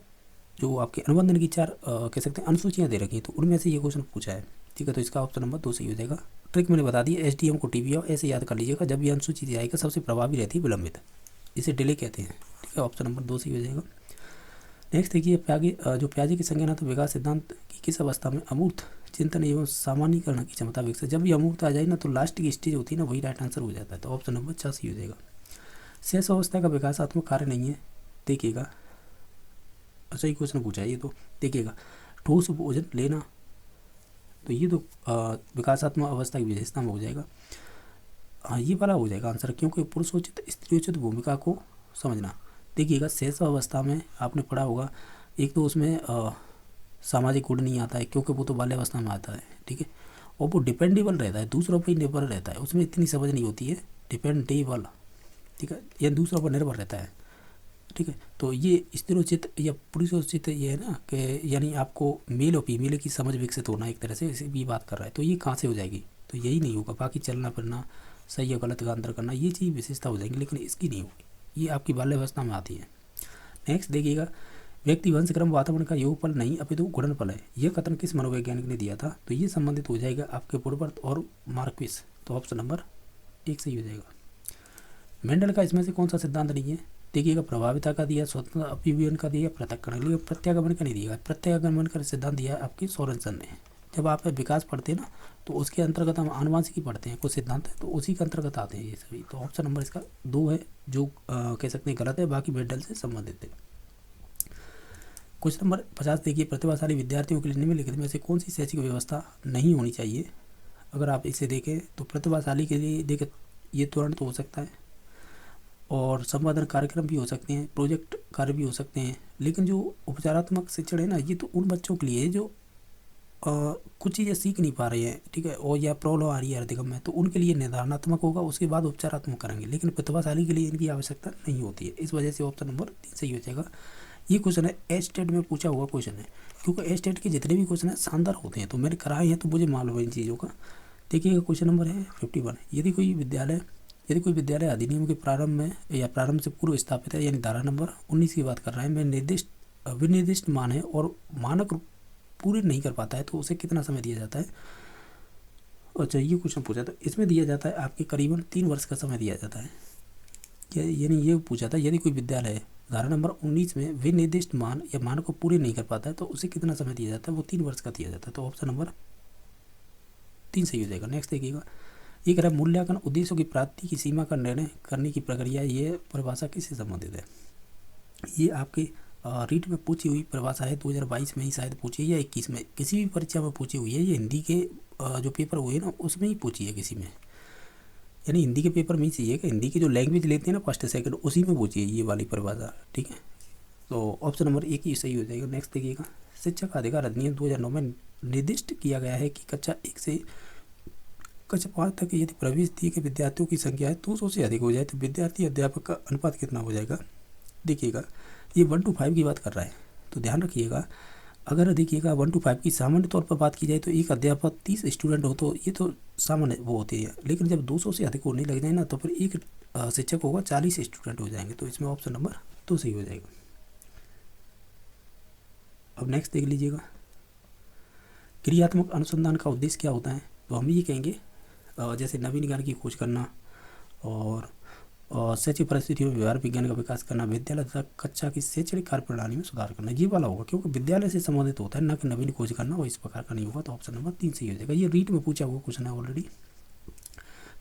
जो आपके अनुबंधन की 4 कह सकते हैं अनुसूचियाँ दे रखी हैं, तो उनमें से ये क्वेश्चन पूछा है, ठीक है। तो इसका ऑप्शन नंबर 2 सही हो जाएगा। ट्रिक मैंने बता दी, STM को TB और ऐसे याद कर लीजिएगा, जब भी अनुसूचित जाएगा सबसे प्रभावी रहती है विलंबित, इसे डिले कहते हैं, ठीक है। ऑप्शन नंबर 2 सही हो जाएगा। नेक्स्ट देखिए प्याजे की संज्ञानात्मक तो विकास सिद्धांत की किस अवस्था में अमूर्त चिंतन एवं सामान्यीकरण की क्षमता विकसित। जब भी अमूर्त आ जाए ना तो लास्ट की स्टेज होती है ना, वही राइट आंसर हो जाता है। तो ऑप्शन नंबर 4 सही हो जाएगा। शेष अवस्था का विकासात्मक कार्य नहीं है, देखिएगा अच्छा ही क्वेश्चन पूछा है ये। तो देखिएगा ठोस भोजन लेना, तो ये तो विकासात्मक अवस्था की विशेषता में हो जाएगा। हाँ ये वाला हो जाएगा आंसर, क्योंकि पुरुषोचित स्त्रीयोचित भूमिका को समझना। देखिएगा शेष अवस्था में आपने पढ़ा होगा, एक तो उसमें सामाजिक गुण नहीं आता है क्योंकि वो तो बाल्यावस्था में आता है, ठीक है। और वो डिपेंडेबल रहता है, दूसरों पर ही निर्भर रहता है, उसमें इतनी समझ नहीं होती है, डिपेंडेबल, ठीक है, यह दूसरों पर निर्भर रहता है, ठीक है। तो ये स्त्रीयोचित या पुरुषोचित ये है ना कि यानी आपको मेल और फीमेल की समझ विकसित होना एक तरह से, इसे भी बात कर रहा है। तो ये कहाँ से हो जाएगी, तो यही नहीं होगा। बाकी चलना फिरना, सही या गलत का अंतर करना, ये चीज़ विशेषता हो जाएंगी, लेकिन इसकी नहीं होगी, ये आपकी बाल्यावस्था में आती है। नेक्स्ट देखिएगा व्यक्ति वंशक्रम वातावरण का योगफल नहीं अपितु गुणनफल है, यह कथन किस मनोवैज्ञानिक ने दिया था। तो ये संबंधित हो जाएगा आपके वुडवर्थ और मार्क्विस। तो ऑप्शन नंबर 1 सही हो जाएगा। मेंडल का इसमें से कौन सा सिद्धांत नहीं है, देखिएगा प्रभाविता का दिया, स्वतंत्र अभिव्यंजन का दिया, पृथक्करण, लेकिन प्रत्यागमन का नहीं दिया। प्रत्यागमन का सिद्धांत दिया आपकी सोरेनसन ने। जब आप विकास पढ़ते हैं ना तो उसके अंतर्गत हम आनुवांशिकी पढ़ते हैं, कुछ सिद्धांत है तो उसी के अंतर्गत आते हैं ये सभी। तो ऑप्शन नंबर इसका 2 है जो कह सकते हैं गलत है, बाकी मेंडल से संबंधित है। क्वेश्चन नंबर 50 देखिए प्रतिभाशाली विद्यार्थियों के लिए निम्नलिखित में से कौन सी शैक्षिक व्यवस्था नहीं होनी चाहिए। अगर आप इसे देखें तो प्रतिभाशाली के लिए देखें ये तुरंत हो सकता है और संवादन कार्यक्रम भी हो सकते हैं, प्रोजेक्ट कार्य भी हो सकते हैं, लेकिन जो उपचारात्मक शिक्षण है ना ये तो उन बच्चों के लिए है जो कुछ चीज़ें सीख नहीं पा रहे हैं, ठीक है, और या प्रॉब्लम आ रही है अधिगम में, तो उनके लिए निर्धारणात्मक होगा, उसके बाद उपचारात्मक करेंगे, लेकिन प्रतिभाशाली के लिए इनकी आवश्यकता नहीं होती है। इस वजह से ऑप्शन नंबर 3 सही हो जाएगा। ये क्वेश्चन है एस्टेट में पूछा हुआ क्वेश्चन है, क्योंकि एस्टेट के जितने भी क्वेश्चन हैं शानदार होते हैं, तो मैंने कराए हैं तो मुझे मालूम है इन चीज़ों का। देखिएगा क्वेश्चन नंबर है 51, यदि कोई विद्यालय अधिनियम के प्रारंभ में या प्रारंभ से पूर्व स्थापित है, यानी धारा नंबर 19 की बात कर रहा है, में विनिर्दिष्ट मान है और मानक पूरे नहीं कर पाता है तो उसे कितना समय दिया जाता है। अच्छा ये क्वेश्चन पूछा था, इसमें दिया जाता है आपके करीबन 3 वर्ष का समय दिया जाता है। यानी ये पूछा था यदि कोई विद्यालय धारा नंबर 19 में विनिर्दिष्ट मान या मान को पूरे नहीं कर पाता है तो उसे कितना समय दिया जाता है, वो 3 वर्ष का दिया जाता है। तो ऑप्शन नंबर 3 सही हो जाएगा। नेक्स्ट देखिएगा ये कह रहा है मूल्यांकन उद्देश्यों की प्राप्ति की सीमा का निर्णय करने की प्रक्रिया, ये परिभाषा किससे संबंधित है। ये आपके रीट में पूछी हुई परिभाषा है, 2022 में ही शायद पूछी है या 21 में, किसी भी परीक्षा में पूछी हुई है। ये हिंदी के जो पेपर हुए ना उसमें ही पूछी है किसी में, यानी हिंदी के पेपर में ही चाहिए कि हिंदी की जो लैंग्वेज लेते हैं ना फर्स्ट सेकंड उसी में पूछी है ये वाली परिभाषा, ठीक है। तो ऑप्शन नंबर 1 ही सही हो जाएगा। नेक्स्ट देखिएगा शिक्षक अधिकार अधिनियम 2009 में निर्दिष्ट किया गया है कि कक्षा 1 से कक्षा 5 तक यदि प्रवेश दिए गए विद्यार्थियों की संख्या है 200 से अधिक हो जाए तो विद्यार्थी अध्यापक का अनुपात कितना हो जाएगा। देखिएगा ये 1:5 की बात कर रहा है, तो ध्यान रखिएगा। अगर देखिएगा 1:5 की सामान्य तौर पर बात की जाए तो एक अध्यापक 30 स्टूडेंट हो तो ये तो सामान्य वो होती है, लेकिन जब 200 से अधिक होने लग जाए ना तो फिर एक शिक्षक होगा 40 स्टूडेंट हो जाएंगे। तो इसमें ऑप्शन नंबर 2 सही हो जाएगा। अब नेक्स्ट देख लीजिएगा क्रियात्मक अनुसंधान का उद्देश्य क्या होता है। तो हम ये कहेंगे जैसे नवीन ज्ञान की खोज करना और शैक्षिक परिस्थितियों में व्यवहार विज्ञान का विकास करना, विद्यालय तथा कक्षा की शैक्षणिक कार्य प्रणाली में सुधार करना, ये वाला होगा, क्योंकि विद्यालय से संबंधित होता है, ना कि नवीन खोज करना, और इस प्रकार का नहीं होगा। तो ऑप्शन नंबर 3 सही हो जाएगा। ये रीट में पूछा हुआ क्वेश्चन है ऑलरेडी।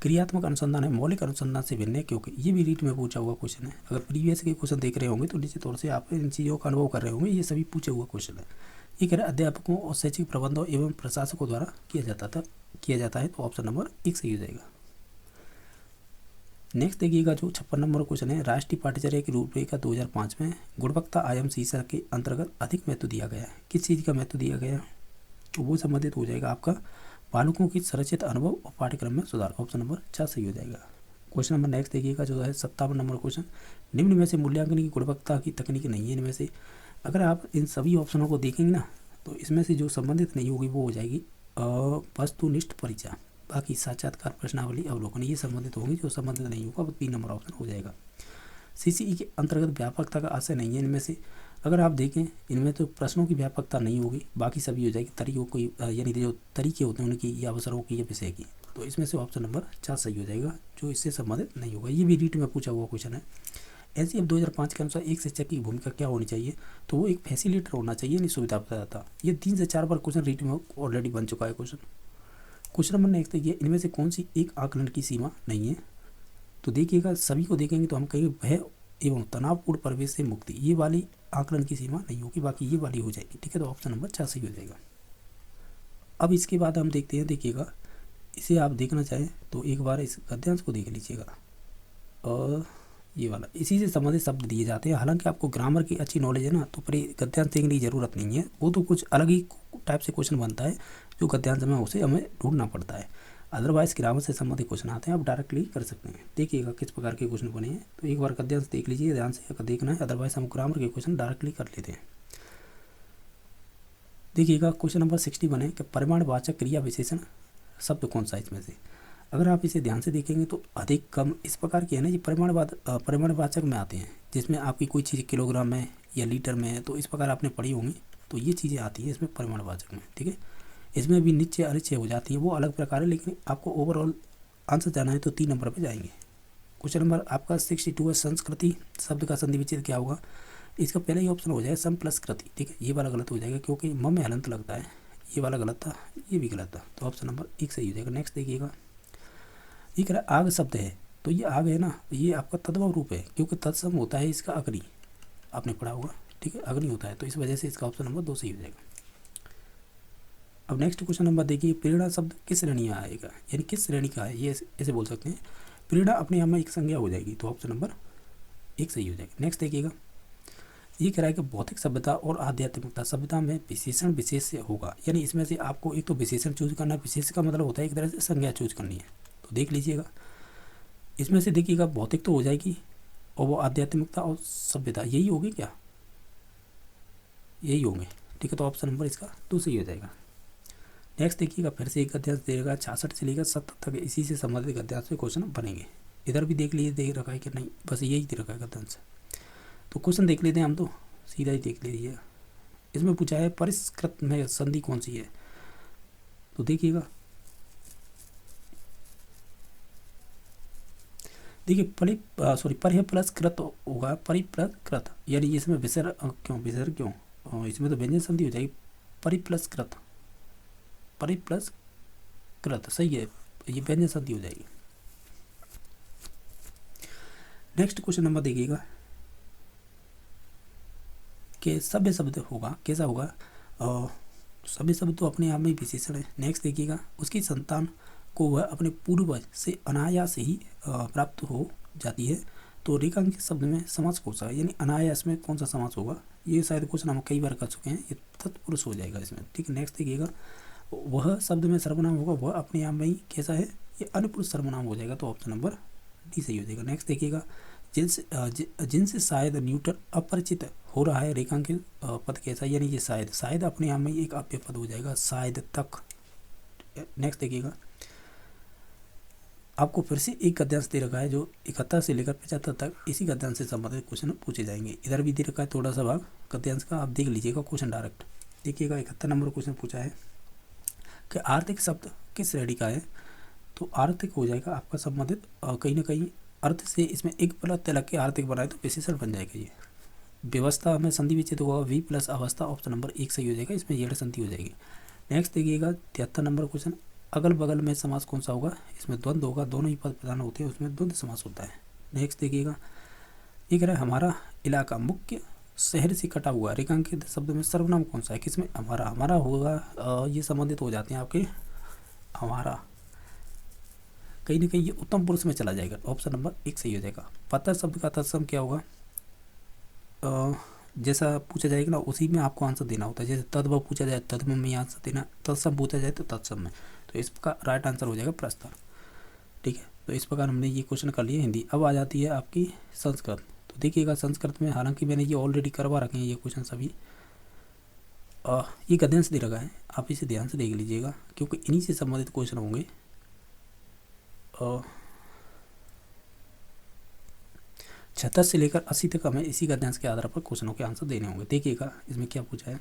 क्रियात्मक अनुसंधान है मौलिक अनुसंधान से भिन्न है, क्योंकि ये भी रीट में पूछा हुआ क्वेश्चन है। अगर प्रीवियस के क्वेश्चन देख रहे होंगे तो निश्चित तौर से आप इन चीज़ों का अनुभव कर रहे होंगे, ये सभी पूछे हुआ क्वेश्चन है। ये कह रहे अध्यापकों और शैक्षिक प्रबंधकों एवं प्रशासकों द्वारा किया जाता है, तो ऑप्शन नंबर 1 सही हो जाएगा। नेक्स्ट देखिएगा जो 56 नंबर क्वेश्चन है, राष्ट्रीय पाठ्यचर्या की रूपरेखा 2005 में गुणवत्ता आयाम शीर्षक के अंतर्गत अधिक महत्व दिया गया है। किस चीज़ का महत्व दिया गया है? तो वो संबंधित हो जाएगा आपका बालकों की संरचित अनुभव और पाठ्यक्रम में सुधार, ऑप्शन नंबर 4 सही हो जाएगा। क्वेश्चन नंबर नेक्स्ट देखिएगा जो है 57 नंबर क्वेश्चन, निम्न में से मूल्यांकन की गुणवत्ता की तकनीक नहीं है इनमें से। अगर आप इन सभी ऑप्शनों को देखेंगे ना तो इसमें से जो संबंधित नहीं होगी वो हो जाएगी वस्तुनिष्ठ परीक्षा, बाकी साक्षात्कार प्रश्नावली अवलोकन ये संबंधित होंगी, जो संबंधित नहीं होगा वो 3 नंबर ऑप्शन हो जाएगा। सीसीई के अंतर्गत व्यापकता का आशय नहीं है इनमें से। अगर आप देखें इनमें तो प्रश्नों की व्यापकता नहीं होगी, बाकी सभी हो जाएगी तरीकों की, यानी जो तरीके होते हैं उनकी या अवसरों की या विषय की, तो इसमें से ऑप्शन नंबर 4 सही हो जाएगा, जो इससे संबंधित नहीं होगा। ये भी रीट में पूछा हुआ क्वेश्चन है। एनसीएफ 2005 के अनुसार एक शिक्षक की भूमिका क्या होनी चाहिए? तो वो एक फैसिलिटेटर होना चाहिए, नहीं सुविधा प्रदाता। ये 3 से 4 बार क्वेश्चन रीट में ऑलरेडी बन चुका है क्वेश्चन। क्वेश्चन नंबर नेक्स्ट देखिए, इनमें से कौन सी एक आकलन की सीमा नहीं है? तो देखिएगा सभी को देखेंगे तो हम कहेंगे भय एवं तनावपूर्ण प्रवेश से मुक्ति, ये वाली आकलन की सीमा नहीं होगी, बाकी ये वाली हो जाएगी। ठीक है, तो ऑप्शन नंबर 4 सही हो जाएगा। अब इसके बाद हम देखते हैं, देखिएगा इसे आप देखना चाहें तो एक बार इस गद्यांश को देख लीजिएगा, और ये वाला इसी से संबंधित शब्द दिए जाते हैं। हालांकि आपको ग्रामर की अच्छी नॉलेज है ना, तो पर गद्यांश देखने की ज़रूरत नहीं है, वो तो कुछ अलग ही टाइप से क्वेश्चन बनता है जो गद्यांश में उसे हमें ढूंढना पड़ता है। अदरवाइज ग्रामर से संबंधित क्वेश्चन आते हैं, आप डायरेक्टली कर सकते हैं। देखिएगा किस प्रकार के क्वेश्चन बने हैं, तो एक बार गद्यांश देख लीजिए ध्यान से, अगर देखना है, अदरवाइज हम ग्रामर के क्वेश्चन डायरेक्टली कर लेते हैं। देखिएगा क्वेश्चन नंबर 60 बने कि परिमाणवाचक क्रिया विशेषण शब्द कौन सा इसमें से? अगर आप इसे ध्यान से देखेंगे तो अधिक कम इस प्रकार की है ना, ये परिमाणवाचक में आते हैं, जिसमें आपकी कोई चीज़ किलोग्राम में या लीटर में है, तो इस प्रकार आपने पढ़ी होंगी, तो ये चीज़ें आती हैं इसमें परिमाणवाचक में। ठीक है, इसमें भी निश्चय अनिश्चय हो जाती है, वो अलग प्रकार है, लेकिन आपको ओवरऑल आंसर जाना है तो 3 नंबर पे जाएंगे। क्वेश्चन नंबर आपका 62 है, संस्कृति शब्द का संधि विच्छेद क्या होगा? इसका पहले ही ऑप्शन हो जाएगा सम प्लस कृति। ठीक है, ये वाला गलत हो जाएगा क्योंकि म में हलंत लगता है, ये वाला गलत था, ये भी गलत था, तो ऑप्शन नंबर 1 सही हो जाएगा। नेक्स्ट देखिएगा, ये कह रहा आग शब्द है, तो ये आग है ना, ये आपका तद्भव रूप है, क्योंकि तत्सम होता है इसका अग्नि, आपने पढ़ा होगा। ठीक है, अग्नि होता है, तो इस वजह से इसका ऑप्शन नंबर 2 सही हो जाएगा। अब नेक्स्ट क्वेश्चन नंबर देखिए, प्रेरणा शब्द किस श्रेणी में आएगा, यानी किस श्रेणी का है, ये ऐसे बोल सकते हैं। प्रेरणा अपने आप में एक संज्ञा हो जाएगी, तो ऑप्शन नंबर 1 सही हो जाएगा। नेक्स्ट देखिएगा, ये कह रहा है कि भौतिक सभ्यता और आध्यात्मिकता सभ्यता में विशेषण विशेष से होगा, यानी इसमें से आपको एक तो विशेषण चूज करना है, विशेष का मतलब होता है एक तरह से संज्ञा चूज करनी है, तो देख लीजिएगा इसमें से। देखिएगा भौतिक तो हो जाएगी, और वो आध्यात्मिकता और सभ्यता यही होगी क्या? यही होंगे। ठीक है, तो ऑप्शन नंबर इसका 2 सही हो जाएगा। नेक्स्ट देखिएगा, फिर से एक गद्यांश देगा 66 से लेकर 70 तक, इसी से संबंधित गद्यांश में क्वेश्चन बनेंगे। इधर भी देख लीजिए, देख रखा है कि नहीं, बस यही दे रखा है गद्यांश, तो क्वेश्चन देख लेते हैं हम, तो सीधा ही देख लीजिए। इसमें पूछा है परिष्कृत में संधि कौन सी है, तो देखिएगा, देखिए परिह प्लस कृत होगा, परि प्लस कृत, यानी इसमें विसर्ग क्यों, इसमें तो व्यंजन संधि हो जाएगी, परि प्लस कृत, परि प्लस कृत सही है, ये व्यंजन संधि हो जाएगी। नेक्स्ट क्वेश्चन नंबर देखिएगा कि सभ्य शब्द होगा, कैसा होगा? सभ्य शब्द तो अपने आप में विशेषण है। नेक्स्ट देखिएगा, उसकी संतान को वह अपने पूर्वज से अनायास ही प्राप्त हो जाती है, तो रेखांकित शब्द में समास कौन सा है, यानी अनायास में कौन सा समास होगा? ये शायद क्वेश्चन हम कई बार कर चुके हैं, ये तत्पुरुष हो जाएगा इसमें। ठीक है, नेक्स्ट देखिएगा, वह शब्द में सर्वनाम होगा, वह अपने आप में ही कैसा है, ये अनुपुरुष सर्वनाम हो जाएगा, तो ऑप्शन नंबर डी सही हो जाएगा। नेक्स्ट देखिएगा, जिनसे शायद न्यूटन अपरिचित हो रहा है, रेखांकित पद कैसा, यानी ये शायद अपने आप में एक अव्यय पद हो जाएगा, शायद तक। नेक्स्ट देखिएगा, आपको फिर से एक गद्यांश दे रखा है जो 71 से लेकर 75 तक इसी गद्यांश से संबंधित क्वेश्चन पूछे जाएंगे। इधर भी दे रखा है थोड़ा सा भाग गद्यांश का, आप देख लीजिएगा क्वेश्चन डायरेक्ट। देखिएगा 71 नंबर क्वेश्चन पूछा है कि आर्थिक शब्द किस श्रेणी का है, तो आर्थिक हो जाएगा आपका संबंधित कहीं ना कहीं अर्थ से, इसमें एक प्लस लग के आर्थिक बनाए तो विशेषण बन जाएगा। ये व्यवस्था में संधि विच्छेद होगा, वी प्लस अवस्था, ऑप्शन नंबर 1 सही हो जाएगा, इसमें येड़ संधि हो जाएगी। नेक्स्ट देखिएगा 73 नंबर क्वेश्चन, अगल बगल में समास कौन सा होगा, इसमें द्वंद्व होगा, दोनों ही पद प्रधान होते हैं, उसमें द्वंद्व समास होता है। नेक्स्ट देखिएगा, ये कह रहा है हमारा इलाका मुख्य शहर से कटा हुआ, रेखांकित शब्द में सर्वनाम कौन सा है, किसमें हमारा, हमारा होगा, ये संबंधित हो जाते हैं आपके हमारा, कहीं ना कहीं ये उत्तम पुरुष में चला जाएगा, ऑप्शन नंबर 1 सही हो जाएगा। पता शब्द का तत्सम क्या होगा, जैसा पूछा जाएगा ना उसी में आपको आंसर देना होता है, जैसे तद्भव पूछा जाए तद्भव में आंसर देना, तत्सम पूछा जाए तो तत्सम में, तो इसका राइट आंसर हो जाएगा प्रस्ताव। ठीक है, तो इस प्रकार हमने ये क्वेश्चन कर लिए हिंदी। अब आ जाती है आपकी संस्कृत। तो देखिएगा संस्कृत में, हालांकि मैंने ये ऑलरेडी करवा रखे हैं ये क्वेश्चन सभी, ये गद्यांश दे रखा है, आप इसे ध्यान से देख लीजिएगा क्योंकि इन्हीं से संबंधित क्वेश्चन होंगे। 76 से लेकर 80 तक हमें इसी गद्यांश के आधार पर क्वेश्चनों के आंसर देने होंगे। देखिएगा इसमें क्या पूछा है,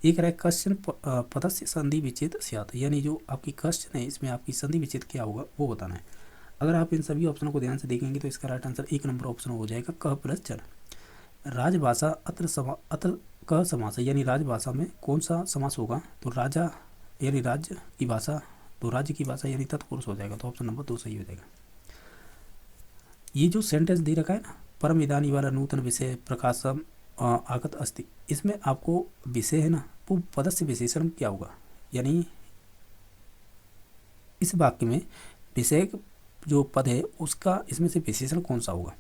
एक है क्वेश्चन पदस्य संधि विच्छेद स्यात्, यानी जो आपकी क्वेश्चन है इसमें आपकी संधि विच्छेद क्या होगा वो बताना है। अगर आप इन सभी ऑप्शनों को ध्यान से देखेंगे तो इसका राइट आंसर 1 नंबर ऑप्शन हो जाएगा क प्लस चर। राजभाषा अत्र क समास है, यानी राजभाषा में कौन सा समास होगा, तो राजा यानी राज्य की भाषा, तो राज्य की भाषा यानी तत्पुरुष हो जाएगा, तो ऑप्शन नंबर 2 सही हो जाएगा। ये जो सेंटेंस दे रखा है ना, परम इदानी वाला नूतन विषय प्रकाशम आगत अस्ति, इसमें आपको विषय है ना वो पदस्य विशेषण क्या होगा, यानी इस वाक्य में विषय जो पद है उसका इसमें से विशेषण कौन सा होगा,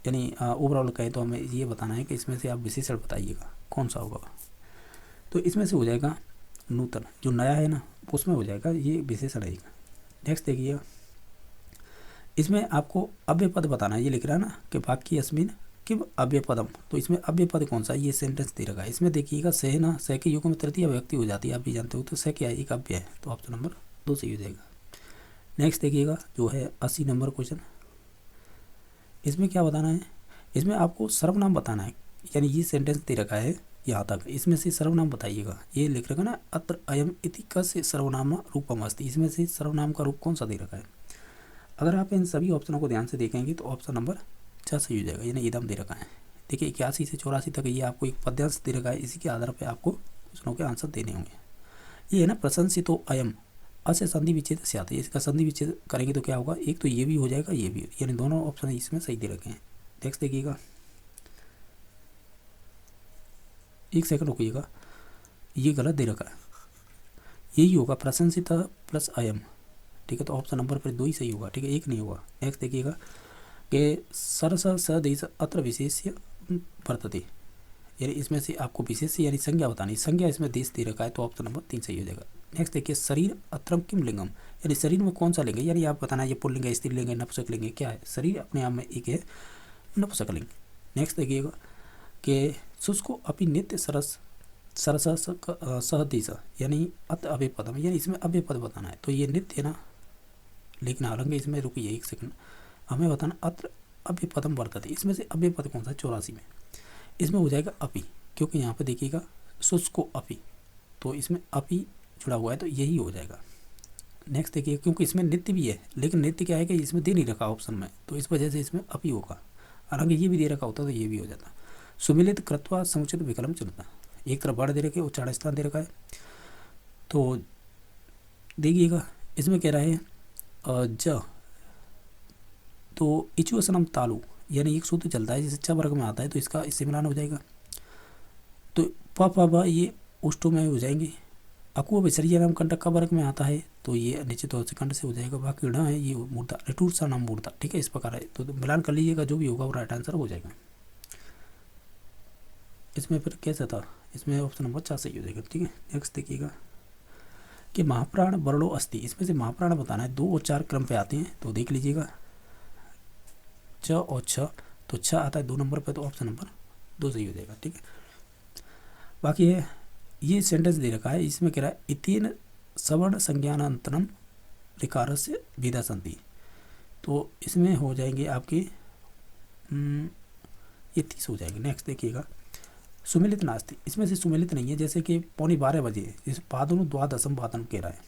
यानी ओवरऑल कहें तो हमें ये बताना है कि इसमें से आप विशेषण बताइएगा कौन सा होगा। तो इसमें से हो जाएगा नूतन, जो नया है ना उसमें हो जाएगा ये विशेषण रहेगा। नेक्स्ट देखिएगा, इसमें आपको अव्यय पद बताना है, ये लिख रहा है ना कि वाक्य अस्मिन किम अव्यय पदम, तो इसमें अव्यय पद कौन सा है, ये सेंटेंस दे रखा है। इसमें देखिएगा सह ना, सह के युग में तृतीय व्यक्ति हो जाती है, आप भी जानते हो, तो सह क्या है, एक अव्यय है, तो ऑप्शन नंबर 2 सही हो जाएगा। नेक्स्ट देखिएगा जो है 80 नंबर क्वेश्चन, इसमें क्या बताना है, इसमें आपको सर्वनाम बताना है, यानी ये सेंटेंस दे रखा है यहाँ तक, इसमें से सर्वनाम बताइएगा। ये लिख रखा ना अत्र अयम इति कस्य सर्वनाम रूपम अस्ति, इसमें से सर्वनाम का रूप कौन सा दे रखा है। अगर आप इन सभी ऑप्शनों को ध्यान से देखेंगे तो ऑप्शन नंबर 4 सही हो जाएगा, यानी इदम दे रखा है। देखिए 81 से 84 तक ये आपको एक पद्यांश दे रखा है, इसी के आधार पर आपको क्वेश्चनों के आंसर देने होंगे। ये है ना प्रशंसितो अयम अस्य संधि विच्छेद स्यात्, इसका संधि विच्छेद करेंगे तो क्या होगा, एक तो ये भी हो जाएगा ये भी, यानी दोनों ऑप्शन इसमें सही दे रखे हैं। नेक्स्ट देखिएगा, एक सेकंड रुकिएगा, ये गलत दे रखा है, यही होगा प्रशंसित प्लस अयम, ठीक है, तो ऑप्शन नंबर पर 2 ही सही होगा, ठीक है, 1 नहीं होगा। नेक्स्ट देखिएगा कि सरस सदेश अत्र विशेष्य वर्तते, यानी इसमें से आपको विशेष यानी संज्ञा बतानी, संज्ञा इसमें देश दे रखा है, तो ऑप्शन नंबर 3 सही हो जाएगा। नेक्स्ट देखिए शरीर अत्रम किम लिंगम, यानी शरीर में कौन सा लिंग है, यानी आप बताना ये पुल्लिंग है, स्त्रीलिंग है, नपुंसकलिंग है, क्या है, शरीर अपने आप में एक है नपुंसकलिंग। नेक्स्ट देखिएगा कि शुष्को अपनी नित्य सरस सरस सहदेश, यानी अत अव्यय पदम, यानी इसमें अव्यय पद बताना है, तो ये नित्य है ना, लेकिन हालांकि इसमें रुकिए 1 सेकंड, हमें बताना अत्र अव्यय पदम वर्तते, इसमें से अव्यय पद कौन सा, 84 में, इसमें हो जाएगा अपि, क्योंकि यहाँ पे देखिएगा शुष्को अपि, तो इसमें अपि जुड़ा हुआ है, तो यही हो जाएगा। नेक्स्ट देखिए, क्योंकि इसमें नित्य भी है, लेकिन नित्य क्या है कि इसमें दे नहीं रखा ऑप्शन में, तो इस वजह से इसमें अपि होगा, हालांकि ये भी दे रखा होता तो ये भी हो जाता। सुमिलित कृत्वा समुचित विकल्प चुनता, एक तरफ बढ़ दे रखे, उच्चारण स्थान दे रखा है, तो देखिएगा इसमें कह रहा है ज, तो इचुअसनम तालु, यानी एक सूत्र चलता है जैसे 6 वर्ग में आता है, तो इसका इससे मिलान हो जाएगा, तो प ये उष्टो में हो जाएंगे। अकुआ विसर्य नाम कंटक का वर्ग में आता है, तो ये निश्चित तौर से कंठ से हो जाएगा। बाकी ण है ये मूर्ता, रिटूर सा नाम मूर्ता, ठीक है, इस प्रकार है, तो मिलान कर लीजिएगा, जो भी होगा वो राइट आंसर हो जाएगा। इसमें फिर कैसा था, इसमें ऑप्शन नंबर 4 सही हो जाएगा, ठीक है। नेक्स्ट देखिएगा कि महाप्राण वर्णो अस्ति, इसमें से महाप्राण बताना है, 2 और 4 क्रम पे आते हैं, तो देख लीजिएगा च और छ, तो 6 आता है 2 नंबर पे, तो ऑप्शन नंबर 2 सही हो जाएगा, ठीक है। बाकी है ये सेंटेंस दे रखा है, इसमें कह रहा है इतेन सवर्ण संज्ञानांतरम ऋकारस्य विधा संति, तो इसमें हो जाएंगे आपके ये 30 हो जाएंगे। नेक्स्ट देखिएगा सुमिलित नास्ति, इसमें से सुमिलित नहीं है, जैसे कि 11:15 बजे इस पादुन द्वादशम वादनम कह रहा है,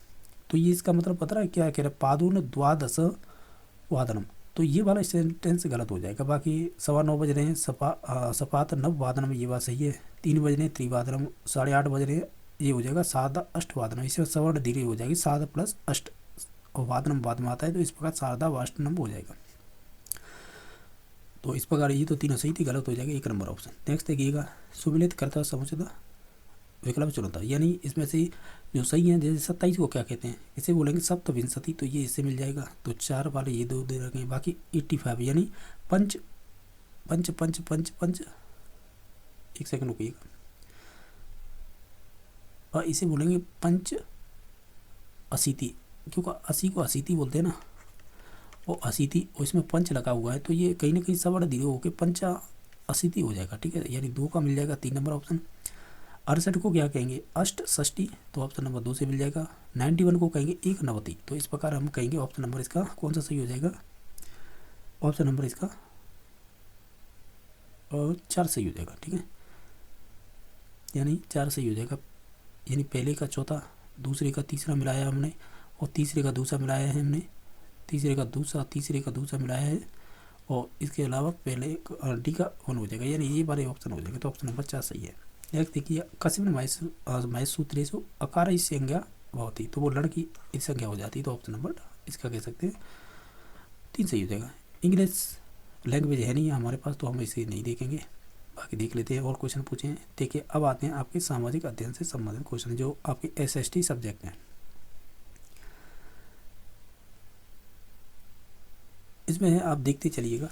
तो ये इसका मतलब पता है क्या कह रहा है, पादुन द्वादश वादनम, तो ये वाला सेंटेंस गलत हो जाएगा। बाकी 9:15 बज रहे हैं, सपात नव वादनम, ये बात सही है, 3 बज रहे हैं त्रिवादनम, 8:30 बज रहे हैं ये हो जाएगा शारदा अष्टवादनम, इसमें सवर्ण दीर्घ हो जाएगी, शारदा प्लस अष्ट और वादनम बाद में आता है, तो इस प्रकार शारदा वाष्टनम हो जाएगा। तो इस प्रकार ये तो तीनों सही थी, गलत हो जाएगा 1 नंबर ऑप्शन। नेक्स्ट देखिएगा, सुमिलित कर्ता समुचित विकल्प चुनता, यानी इसमें से जो सही है, जैसे 27 को क्या कहते हैं, इसे बोलेंगे सप्तविंशति, तो ये इससे मिल जाएगा। तो 4 वाले ये 2 दे रखेंगे, बाकी 85 यानी पंच पंच पंच पंच पंच, एक सेकंड रुकिएगा, और इसे बोलेंगे पंच अशीति, क्योंकि 80 को अशीति बोलते हैं ना, वो अशीति, और इसमें पंच लगा हुआ है, तो ये कहीं ना कहीं सवर्ण दीर्घ होकर पंचा अशीति हो जाएगा। ठीक है, यानी 2 का मिल जाएगा 3 नंबर ऑप्शन। 68 को क्या कहेंगे, अष्ट षष्ठी, तो ऑप्शन नंबर 2 से मिल जाएगा। 91 को कहेंगे एक नवति, तो इस प्रकार हम कहेंगे ऑप्शन नंबर इसका कौन सा सही हो जाएगा, ऑप्शन नंबर इसका 4 सही हो जाएगा। ठीक है, यानी 4 सही हो जाएगा, यानी पहले का चौथा, दूसरे का तीसरा मिलाया हमने, और तीसरे का दूसरा मिलाया है हमने, तीसरे का दूसरा मिलाया है, और इसके अलावा पहले डी का 1 हो जाएगा, यानी ये बारे ऑप्शन हो जाएगा, तो ऑप्शन नंबर 4 सही है। नेक्स्ट देखिए, कस्मिन् महेसूत्रेषु अकार संज्ञा भवति, तो वो लड़की इस संज्ञा हो जाती है, तो ऑप्शन नंबर इसका कह सकते हैं 3 सही हो जाएगा। इंग्लिश लैंग्वेज है नहीं हमारे पास, तो हम इसे नहीं देखेंगे, बाकी देख लेते हैं और क्वेश्चन पूछे हैं। देखिए, अब आते हैं आपके सामाजिक अध्ययन से संबंधित क्वेश्चन, जो आपके SST सब्जेक्ट हैं। इसमें है, आप देखते चलिएगा।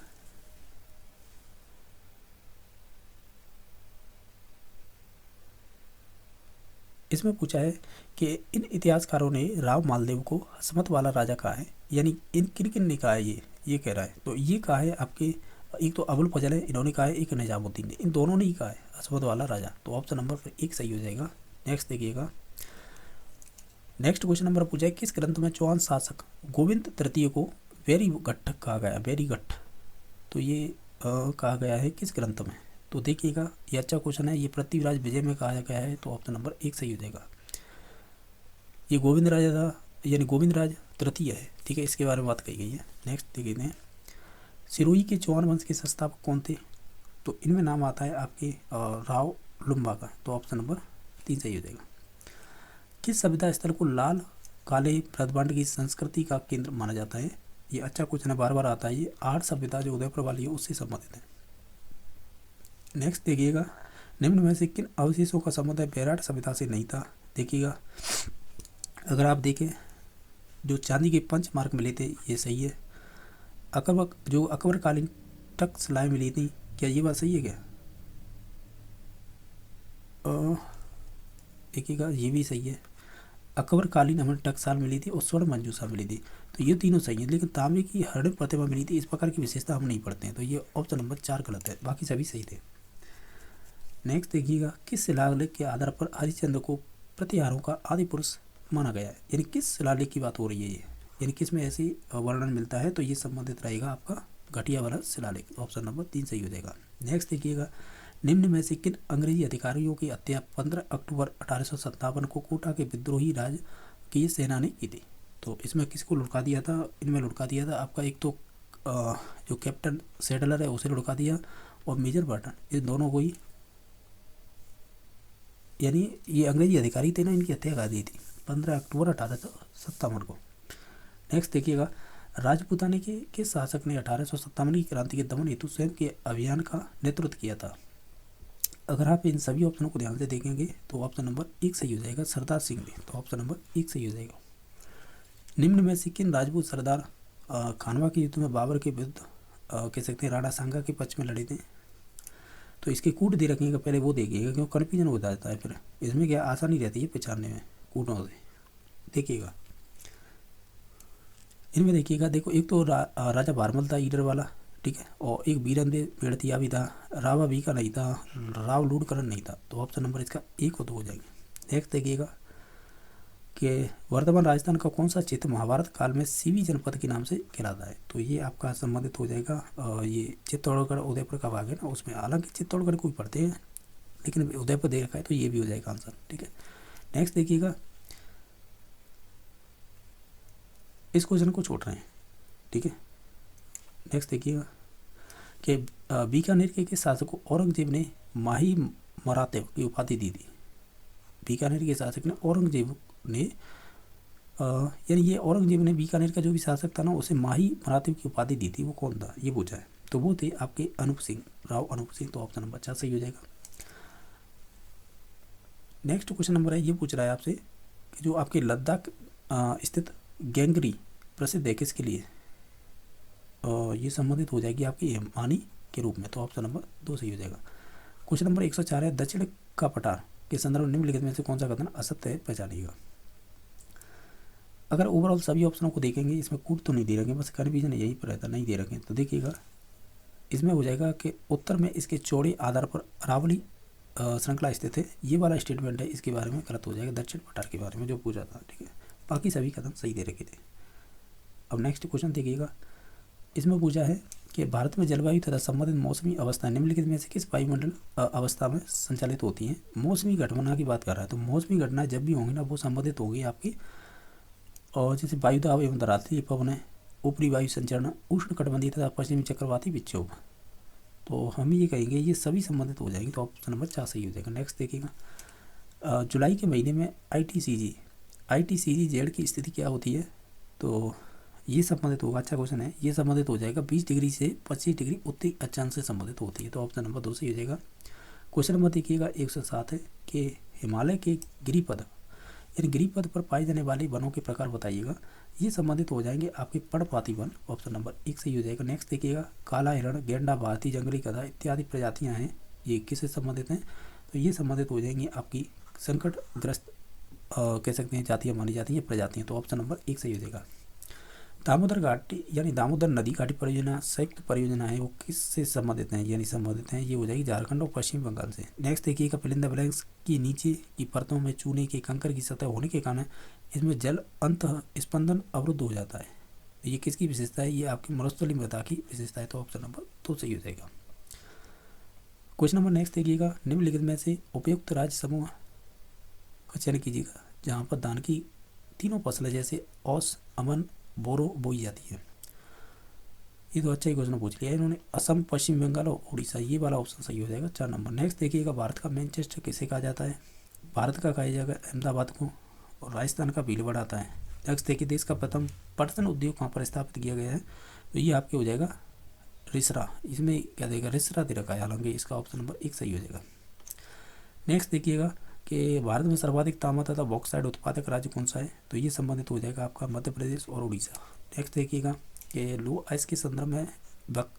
इसमें पूछा है कि इन इतिहासकारों ने राव मालदेव को हसमत वाला राजा कहा है, यानी इन किन किन ने कहा है, ये कह रहा है। तो ये कहा है आपके, एक तो अबुल फजल है, इन्होंने कहा है, एक निजामुद्दीन ने, इन दोनों ने ही कहा है हसमत वाला राजा, तो ऑप्शन नंबर 1 सही हो जाएगा। नेक्स्ट देखिएगा, नेक्स्ट क्वेश्चन नंबर पूछा है, किस ग्रंथ में चौहान शासक गोविंद तृतीय को वेरी गट्ठ कहा गया, वेरी गट्ठ, तो ये कहा गया है किस ग्रंथ में, तो देखिएगा ये अच्छा क्वेश्चन है, ये पृथ्वीराज विजय में कहा गया है, तो ऑप्शन नंबर 1 सही हो जाएगा। ये गोविंद राजा था, यानी गोविंद राज तृतीय है। ठीक है, इसके बारे में बात कही गई है। नेक्स्ट देखते हैं, सिरोही के चौहान वंश के संस्थापक कौन थे, तो इनमें नाम आता है आपके राव लुम्बा का, तो ऑप्शन नंबर 3 सही हो जाएगा। किस सभ्यता स्थल को लाल काले ब्रह्मांड की संस्कृति का केंद्र माना जाता है, ये अच्छा क्वेश्चन है, बार बार आता है, ये 8 सभ्यता जो उदयपुर वाली है उससे संबंधित है। नेक्स्ट देखिएगा, निम्न में से किन अवशेषों का संबंध है बेराट सभ्यता से नहीं था, देखिएगा, अगर आप देखें जो चांदी के पंच मार्क मिले थे ये सही है। अकबरकालीन टकसालें मिली थी, क्या ये बात सही है क्या, देखिएगा ये भी सही है। अकबरकालीन हमें टकसाल मिली थी और स्वर्ण मंजूषा मिली थी, तो ये तीनों सही है, लेकिन तांबे की हरण प्रतिमा मिली थी, इस प्रकार की विशेषता हम नहीं पढ़ते हैं, तो ये ऑप्शन नंबर 4 गलत है, बाकी सभी सही थे। नेक्स्ट देखिएगा, किस शिलालेख के आधार पर हरिश्चंद्र को प्रतिहारों का आदि पुरुष माना गया है, यानी किस शिलालेख की बात हो रही है ये, यानी किस में ऐसी वर्णन मिलता है, तो ये संबंधित रहेगा आपका घटिया वाला शिलालेख, ऑप्शन नंबर 3 सही हो जाएगा। नेक्स्ट देखिएगा, निम्न में से किन अंग्रेजी अधिकारियों की हत्या 15 अक्टूबर 1857 को कोटा के विद्रोही राज की सेना ने की थी, तो इसमें किसको लुढ़का दिया था, इनमें लुढ़का दिया था आपका एक तो जो कैप्टन सेडलर है उसे लुढ़का दिया, और मेजर बर्टन, इन दोनों को ही, यानी ये अंग्रेजी अधिकारी थे ना, इनकी हत्या कर दी थी 15 अक्टूबर 1857 को। नेक्स्ट देखिएगा, राजपूताने के शासक ने 1857 की क्रांति के दमन हेतु स्वयं के अभियान का नेतृत्व किया था, अगर आप इन सभी ऑप्शनों को ध्यान से देखेंगे तो ऑप्शन नंबर 1 सही हो जाएगा, सरदार सिंह ने, तो ऑप्शन नंबर 1 सही हो जाएगा। निम्न में से किन राजपूत सरदार खानवा के युद्ध में बाबर के विरुद्ध कह सकते हैं राणा सांगा के पक्ष में लड़े थे, तो इसके कूट दे रखेंगे, पहले वो देखिएगा क्योंकि कन्फ्यूजन हो जाता है, फिर इसमें क्या आसानी रहती है पहचानने में कूटों से। देखिएगा इनमें देखिएगा, देखो एक तो राजा भारमल था ईडर वाला, ठीक है, और एक बीरंदे पेड़तिया भी था, रावा भी का नहीं था, राव लूड़करण नहीं था, तो ऑप्शन नंबर इसका 1 और 2 हो जाएंगे। नेक्स्ट देखिएगा कि वर्तमान राजस्थान का कौन सा क्षेत्र महाभारत काल में सीवी जनपद के नाम से कहलाता है, तो ये आपका संबंधित हो जाएगा, ये चित्तौड़गढ़ उदयपुर का भाग है ना उसमें, हालांकि चित्तौड़गढ़ को भी पढ़ते हैं लेकिन उदयपुर दे रखा है, तो ये भी हो जाएगा आंसर। ठीक है, नेक्स्ट देखिएगा, इस क्वेश्चन को छोड़ रहे हैं। ठीक है, नेक्स्ट देखिएगा कि बीकानेर के शासक को औरंगजेब ने माही मराते की उपाधि दी थी, बीकानेर के शासक ने औरंगजेब ने यानी ये औरंगजेब ने बीकानेर का जो भी शासक था ना उसे माही मराठे की उपाधि दी थी, वो कौन था ये पूछा है। तो वो थे आपके अनूप सिंह, राव अनूप सिंह। तो ऑप्शन नंबर 4 सही हो जाएगा। नेक्स्ट क्वेश्चन नंबर है, ये पूछ रहा है आपसे कि जो आपके लद्दाख स्थित गैंगरी प्रसिद्ध है किसके लिए, ये संबंधित हो जाएगी आपकी हिमानी के रूप में। तो ऑप्शन नंबर 2 सही हो जाएगा। क्वेश्चन नंबर 104 है, दक्षिण का पठार के संदर्भ निम्नलिखित में से कौन सा कथन असत्य है, पहचानिएगा। अगर ओवरऑल सभी ऑप्शनों को देखेंगे, इसमें कूट तो नहीं दे रखे, बस कन्फ्यूजन यही पर रहता, नहीं दे रखे। तो देखिएगा इसमें हो जाएगा कि उत्तर में इसके चौड़े आधार पर अरावली श्रृंखला स्थित है, ये वाला स्टेटमेंट है, इसके बारे में गलत हो जाएगा, दक्षिण पठार के बारे में जो पूछा था, ठीक है। बाकी सभी कथन सही दे रखे थे। अब नेक्स्ट क्वेश्चन देखिएगा, इसमें पूछा है कि भारत में जलवायु तथा संबंधित मौसमी अवस्था निम्नलिखित में से किस वायुमंडल अवस्था में संचालित होती हैं। मौसमी घटना की बात कर रहा है, तो मौसमी घटना जब भी होंगी ना वो संबंधित होगी आपकी, और जैसे वायुदाब एवं धरातलीय पवन, ऊपरी वायु संचरण, उष्ण कटिबंधीय तथा पश्चिमी चक्रवाती विक्षोभ, तो हम ये कहेंगे ये सभी संबंधित हो जाएंगे। तो ऑप्शन नंबर 4 सही हो जाएगा। नेक्स्ट देखिएगा, जुलाई के महीने में ITCG जेड की स्थिति क्या होती है, तो ये संबंधित होगा, अच्छा क्वेश्चन है, ये संबंधित हो जाएगा 20 डिग्री से 25 डिग्री उत्तरी अक्षांश से संबंधित होती है। तो ऑप्शन नंबर 2 सही हो जाएगा। क्वेश्चन नंबर देखिएगा 107 है कि हिमालय के गिरिपद यानी गिरिपद पर पाए जाने वाले वनों के प्रकार बताइएगा, ये संबंधित हो जाएंगे आपके पर्णपाती वन। ऑप्शन नंबर 1 सही हो जाएगा। नेक्स्ट देखिएगा, काला हिरण, गेंडा, भारतीय जंगली गधा इत्यादि प्रजातियां हैं, ये किससे संबंधित हैं, तो ये संबंधित हो जाएंगी आपकी संकटग्रस्त कह सकते हैं जातियाँ मानी जाती हैं, प्रजातियाँ। तो ऑप्शन नंबर 1 सही हो जाएगा। दामोदर घाटी यानी दामोदर नदी घाटी परियोजना संयुक्त परियोजना है, वो किससे संबंधित हैं, यानी संबंधित हैं, ये हो जाएगी झारखंड और पश्चिम बंगाल से। नेक्स्ट देखिएगा, फिलिंदा ब्लैंक्स की नीचे की परतों में चूने के कंकर की सतह होने के कारण इसमें जल अंतः स्पंदन अवरुद्ध हो जाता है, ये किसकी विशेषता है, ये आपकी मरुस्थलीय मृदा की विशेषता है। तो ऑप्शन नंबर 2 सही हो जाएगा। क्वेश्चन नंबर नेक्स्ट देखिएगा, निम्नलिखित में से उपयुक्त राज्य समूह का चयन कीजिएगा जहाँ पर धान की तीनों फसलें जैसे औस, अमन, बोरो बोई जाती है। ये तो अच्छा ही क्वेश्चन पूछ लिया इन्होंने, असम, पश्चिम बंगाल और उड़ीसा, ये वाला ऑप्शन सही हो जाएगा 4 नंबर। नेक्स्ट देखिएगा, भारत का मैनचेस्टर किसे कहा जाता है, भारत का कहा जाएगा अहमदाबाद को, और राजस्थान का भीलवाड़ा आता है। नेक्स्ट देखिए, देश का प्रथम पटसन उद्योग कहाँ पर स्थापित किया गया है, तो ये आपके हो जाएगा रिसरा, इसमें क्या देगा रिसरा दे रखा है, हालांकि इसका ऑप्शन नंबर 1 सही हो जाएगा। नेक्स्ट देखिएगा कि भारत में सर्वाधिक तांबा तथा बॉक्साइड उत्पादक राज्य कौन सा है, तो ये संबंधित हो जाएगा आपका मध्य प्रदेश और उड़ीसा। नेक्स्ट देखिएगा कि लो आइस के संदर्भ में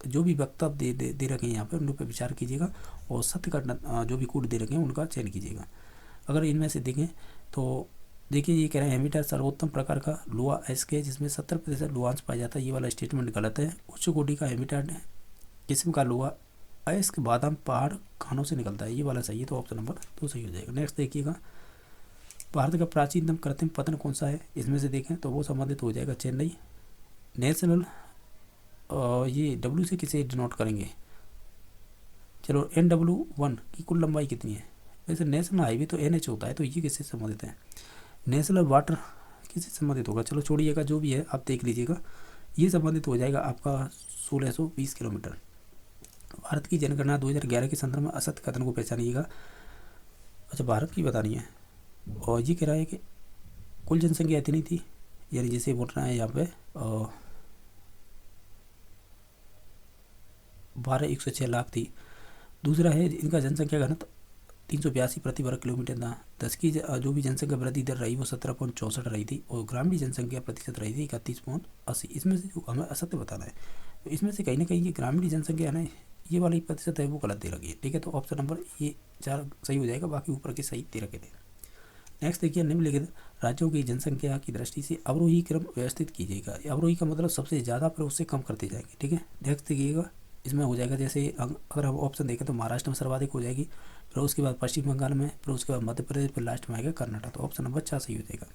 जो भी वक्तव्य दे रखे हैं यहाँ पे उन पर विचार कीजिएगा, और सत्य घटना जो भी कूट दे रखे हैं उनका चयन कीजिएगा। अगर इनमें से देखें तो देखिए, ये कह रहे हैं हेमिटाइट सर्वोत्तम प्रकार का लोहा आइस के जिसमें 70% लोहांश पाया जाता है, ये वाला स्टेटमेंट गलत है। उच्च कोटि का हेमिटाइट किस्म का लोहा आइस के बादाम पहाड़ खानों से निकलता है, ये वाला सही है। तो ऑप्शन नंबर 2 सही हो जाएगा। नेक्स्ट देखिएगा, भारत का प्राचीनतम कृत्रिम पतन कौन सा है, इसमें से देखें तो वो संबंधित हो जाएगा चेन्नई नेशनल, ये W से किसे डिनोट करेंगे, चलो NW1 की कुल लंबाई कितनी है, वैसे नेशनल हाईवे तो NH होता है, तो ये किससे संबंधित है, नेशनल वाटर किससे संबंधित होगा, चलो छोड़िएगा, जो भी है आप देख लीजिएगा, ये संबंधित हो जाएगा आपका 1620 किलोमीटर। भारत की जनगणना 2011 के संदर्भ में असत्य कथन को पहचानिएगा, अच्छा भारत की बतानी है, और ये कह रहा है कि कुल जनसंख्या इतनी थी, यानी जैसे बोल रहा है यहाँ पे 12,106 लाख थी। दूसरा है इनका जनसंख्या घनत्व 382 प्रति वर्ग किलोमीटर था। 10 की जो भी जनसंख्या वृद्धि दर रही वो 17.64 रही थी, और ग्रामीण जनसंख्या प्रतिशत रही थी 31.80। इसमें से जो हमें असत्य बताना है, तो इसमें से कहीं ना कहीं ये ग्रामीण जनसंख्या है ना, ये वाली प्रतिशत है वो गलत दे रखी है, ठीक है। तो ऑप्शन नंबर ये 4 सही हो जाएगा, बाकी ऊपर के सही दे रखे थे। नेक्स्ट देखिए, निम्नलिखित राज्यों की जनसंख्या की दृष्टि से अवरोही क्रम व्यवस्थित कीजिएगा। अवरोही का मतलब सबसे ज़्यादा पर उससे कम करते जाएंगे, ठीक है। नेक्स्ट देखिएगा, इसमें हो जाएगा जैसे अगर हम ऑप्शन देखें तो महाराष्ट्र में सर्वाधिक हो जाएगी, फिर उसके बाद पश्चिम बंगाल में, फिर उसके बाद मध्य प्रदेश, फिर लास्ट में आएगा कर्नाटक। तो ऑप्शन नंबर 4 सही हो जाएगा।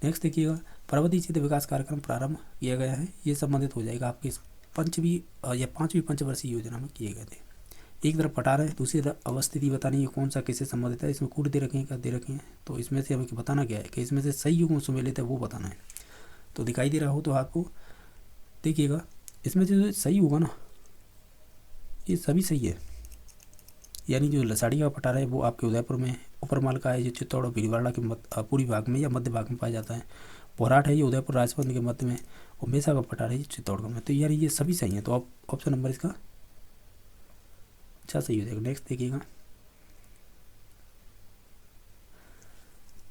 नेक्स्ट देखिएगा, पर्वतीय क्षेत्र विकास कार्यक्रम प्रारंभ किया गया है, ये संबंधित हो जाएगा आपकी 5वीं पंचवर्षीय योजना में किए गए थे। एक तरफ पठार है, दूसरी तरफ अवस्थिति बतानी है कौन सा किससे संबंधित है, इसमें कूट दे रखे हैं, क्या दे रखे हैं, तो इसमें से हमें बताना क्या है कि इसमें से सही युग सुमेलित है वो बताना है। तो दिखाई दे रहा हो तो आपको देखिएगा, इसमें जो सही होगा ना ये सभी सही है, यानी जो लसाड़ी का पठार है वो आपके उदयपुर में, ऊपर माल का है, जो चित्तौड़ और भीलवाड़ा के पूर्वी भाग में या मध्य भाग में पाया जाता है। पोराट है ये उदयपुर राजस्थान के मध्य में, और मेसा का पठार है ये चित्तौड़गढ़ में। तो यार ये सभी सही है, तो आप ऑप्शन नंबर इसका अच्छा सही हो जाएगा। नेक्स्ट देखिएगा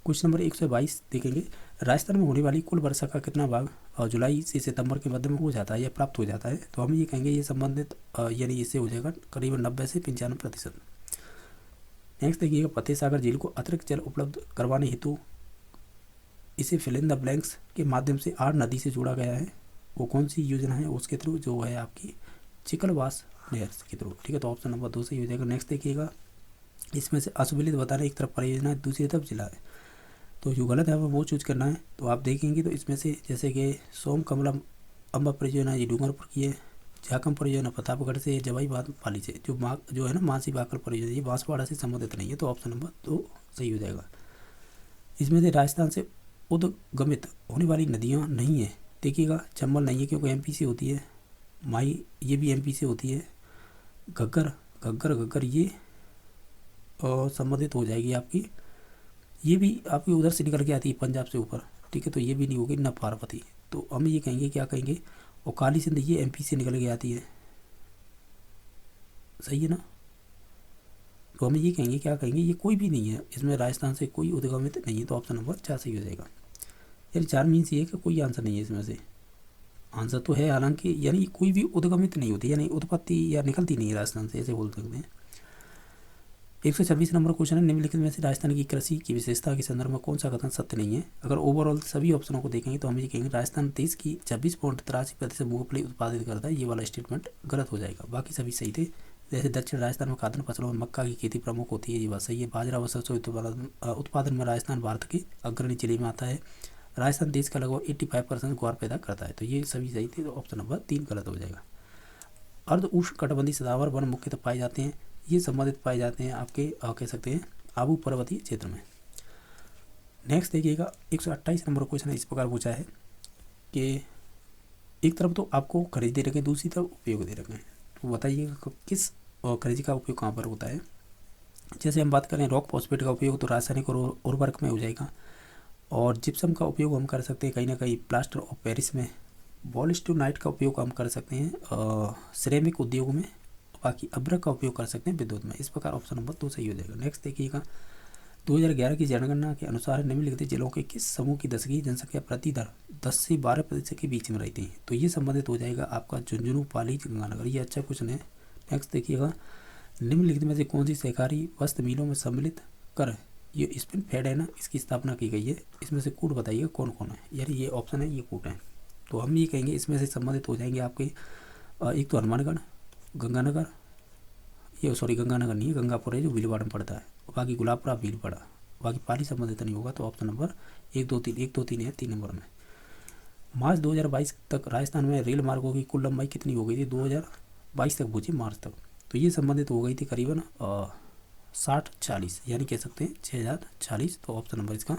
क्वेश्चन नंबर 122 देखेंगे, राजस्थान में होने वाली कुल वर्षा का कितना भाग जुलाई से सितंबर के मध्य में हो जाता है या प्राप्त हो जाता है? तो हम ये कहेंगे ये संबंधित यानी इससे हो जाएगा करीबन 90 से 95%। नेक्स्ट देखिएगा, फतेह सागर झील को अतिरिक्त जल उपलब्ध करवाने हेतु इसे फिल इन द ब्लैंक्स के माध्यम से आर नदी से जोड़ा गया है, वो कौन सी योजना है? उसके थ्रू जो है आपकी चिकलवास नहर के थ्रू। ठीक है, तो ऑप्शन नंबर 2 सही हो जाएगा। नेक्स्ट देखिएगा, इसमें से असुविलित बताना एक तरफ परियोजना है, दूसरी तरफ जिला है, तो जो गलत है वो चूज करना है। तो आप देखेंगे तो इसमें से जैसे कि सोम कमलम अम्बा परियोजना ये डूंगरपुर की है, झाकम परियोजना प्रतापगढ़ से, जवाई पाली से, जो है ना मानसी बाकल परियोजना ये बांसवाड़ा से संबंधित नहीं है, तो ऑप्शन नंबर 2 सही हो जाएगा। इसमें से राजस्थान से उद्गमित होने वाली नदियाँ नहीं है, देखिएगा चंबल नहीं है क्योंकि एमपी से होती है, माई ये भी एमपी से होती है, घग्गर ये संबंधित हो जाएगी आपकी, ये भी आपकी उधर से निकल के आती है पंजाब से ऊपर। ठीक है, तो ये भी नहीं होगी न पार्वती, तो हम ये कहेंगे क्या कहेंगे, और काली सिंध ये एमपी से निकल के आती है, सही है ना? तो हम ये कहेंगे क्या कहेंगे, ये कोई भी नहीं है, इसमें राजस्थान से कोई उद्गमित नहीं है, तो ऑप्शन नंबर 4 सही हो जाएगा। यानी 4 मीन्स ये है कि कोई आंसर नहीं है इसमें से, आंसर तो है हालांकि, यानी कोई भी उद्गमित नहीं होती, यानी उत्पत्ति या निकलती नहीं है राजस्थान से, ऐसे बोल सकते हैं। 126 नंबर क्वेश्चन है, निम्नलिखित में से राजस्थान की कृषि की विशेषता के संदर्भ में कौन सा कथन सत्य नहीं है? अगर ओवरऑल सभी ऑप्शनों को देखेंगे तो हम ये कहेंगे राजस्थान देश की 26.83% मूंगफली उत्पादित करता है, ये वाला स्टेटमेंट गलत हो जाएगा, बाकी सभी सही थे। जैसे दक्षिण राजस्थान में खाद्य फसलों में मक्का की खेती प्रमुख होती है, ये बात सही है। बाजरा व सरसों उत्पादन में राजस्थान भारत के अग्रणी जिले में आता है। राजस्थान देश का लगभग 85% ग्वार पैदा करता है, तो ये सभी सही थे, तो ऑप्शन नंबर 3 गलत हो जाएगा। अर्ध उष्ण कटिबंधीय सदाबहार वन मुख्यतः पाए जाते हैं, ये संबंधित पाए जाते हैं आपके कह सकते हैं आबू पर्वतीय क्षेत्र में। नेक्स्ट देखिएगा 128 नंबर क्वेश्चन इस प्रकार पूछा है कि एक तरफ तो आपको खनिज दे रखे हैं, दूसरी तरफ उपयोग दे रखे हैं, तो बताइएगा किस खनिज का उपयोग कहाँ पर होता है? जैसे हम बात करें रॉक फॉस्फेट का उपयोग तो रासायनिक और उर्वरक में हो जाएगा, और जिप्सम का उपयोग हम कर सकते हैं कहीं ना कहीं प्लास्टर ऑफ पेरिस में, वॉलस्टोनाइट का उपयोग हम कर सकते हैं सिरेमिक उद्योग में, बाकी अब्रक का उपयोग कर सकते हैं विद्युत में। इस प्रकार ऑप्शन नंबर 2 सही हो जाएगा। नेक्स्ट देखिएगा 2011 की जनगणना के अनुसार निम्नलिखित जिलों के किस समूह की दशकीय जनसंख्या प्रति दर 10 से 12% के बीच में रहती है? तो ये संबंधित हो जाएगा आपका झुंझुनू, पाली, गंगानगर, ये अच्छा क्वेश्चन है। नेक्स्ट देखिएगा निम्नलिखित में से कौन सी सहकारी वस्त्र मिलों में सम्मिलित कर ये स्पिन फेड है ना इसकी स्थापना की गई है? इसमें से कूट बताइएगा कौन कौन है, यानी ये ऑप्शन है ये कूट है। तो हम ये कहेंगे इसमें से संबंधित हो जाएंगे आपके एक तो हनुमानगढ़, गंगानगर, ये सॉरी गंगानगर नहीं है, गंगापुर है जो भीलवाड़ा में पड़ता है, और बाकी गुलाबपुरा भीलवाड़ा, बाकी पाली संबंधित नहीं होगा, तो ऑप्शन नंबर 1 2 3 है 3 नंबर में। मार्च 2022 तक राजस्थान में रेल मार्गों की कुल लंबाई कितनी हो गई थी? 2022 तक पूछी मार्च तक, तो ये संबंधित हो गई थी करीबन 60-40, यानी कह सकते हैं 6040, तो ऑप्शन नंबर इसका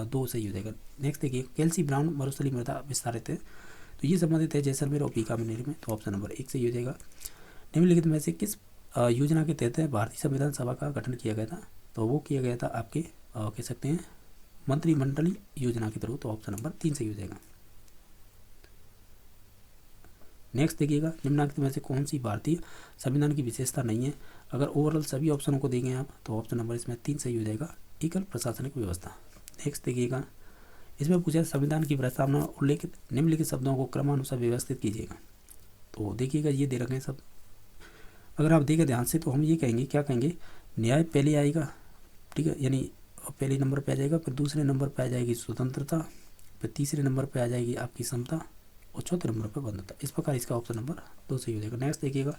2 सही हो जाएगा। नेक्स्ट देखिए कैल्सी ब्राउन मरुस्थली मृदा विस्तारित है, तो ये संबंधित है जैसलमेर और बीकानेर में, तो ऑप्शन नंबर 1 सही हो जाएगा। निम्नलिखित में से किस योजना के तहत भारतीय संविधान सभा का गठन किया गया था? तो वो किया गया था आपके कह सकते हैं मंत्रिमंडलीय योजना के थ्रू, तो ऑप्शन नंबर 3 सही हो जाएगा। नेक्स्ट देखिएगा निम्नलिखित में से कौन सी भारतीय संविधान की विशेषता नहीं है? अगर ओवरऑल सभी ऑप्शनों को देखें आप तो ऑप्शन नंबर इसमें 3 सही हो जाएगा, एकल प्रशासनिक व्यवस्था। नेक्स्ट देखिएगा इसमें पूछा संविधान की प्रस्तावना उल्लेखित निम्नलिखित शब्दों को क्रमानुसार व्यवस्थित कीजिएगा। तो देखिएगा ये दे रखे हैं सब, अगर आप देखें ध्यान से तो हम ये कहेंगे क्या कहेंगे, न्याय पहले आएगा, ठीक है, यानी पहले नंबर पे आ जाएगा, फिर दूसरे नंबर पे आ जाएगी स्वतंत्रता, फिर तीसरे नंबर पे आ जाएगी आपकी समता, और चौथे नंबर पर बंधुता। इस प्रकार इसका ऑप्शन नंबर 2 सही हो जाएगा। नेक्स्ट देखिएगा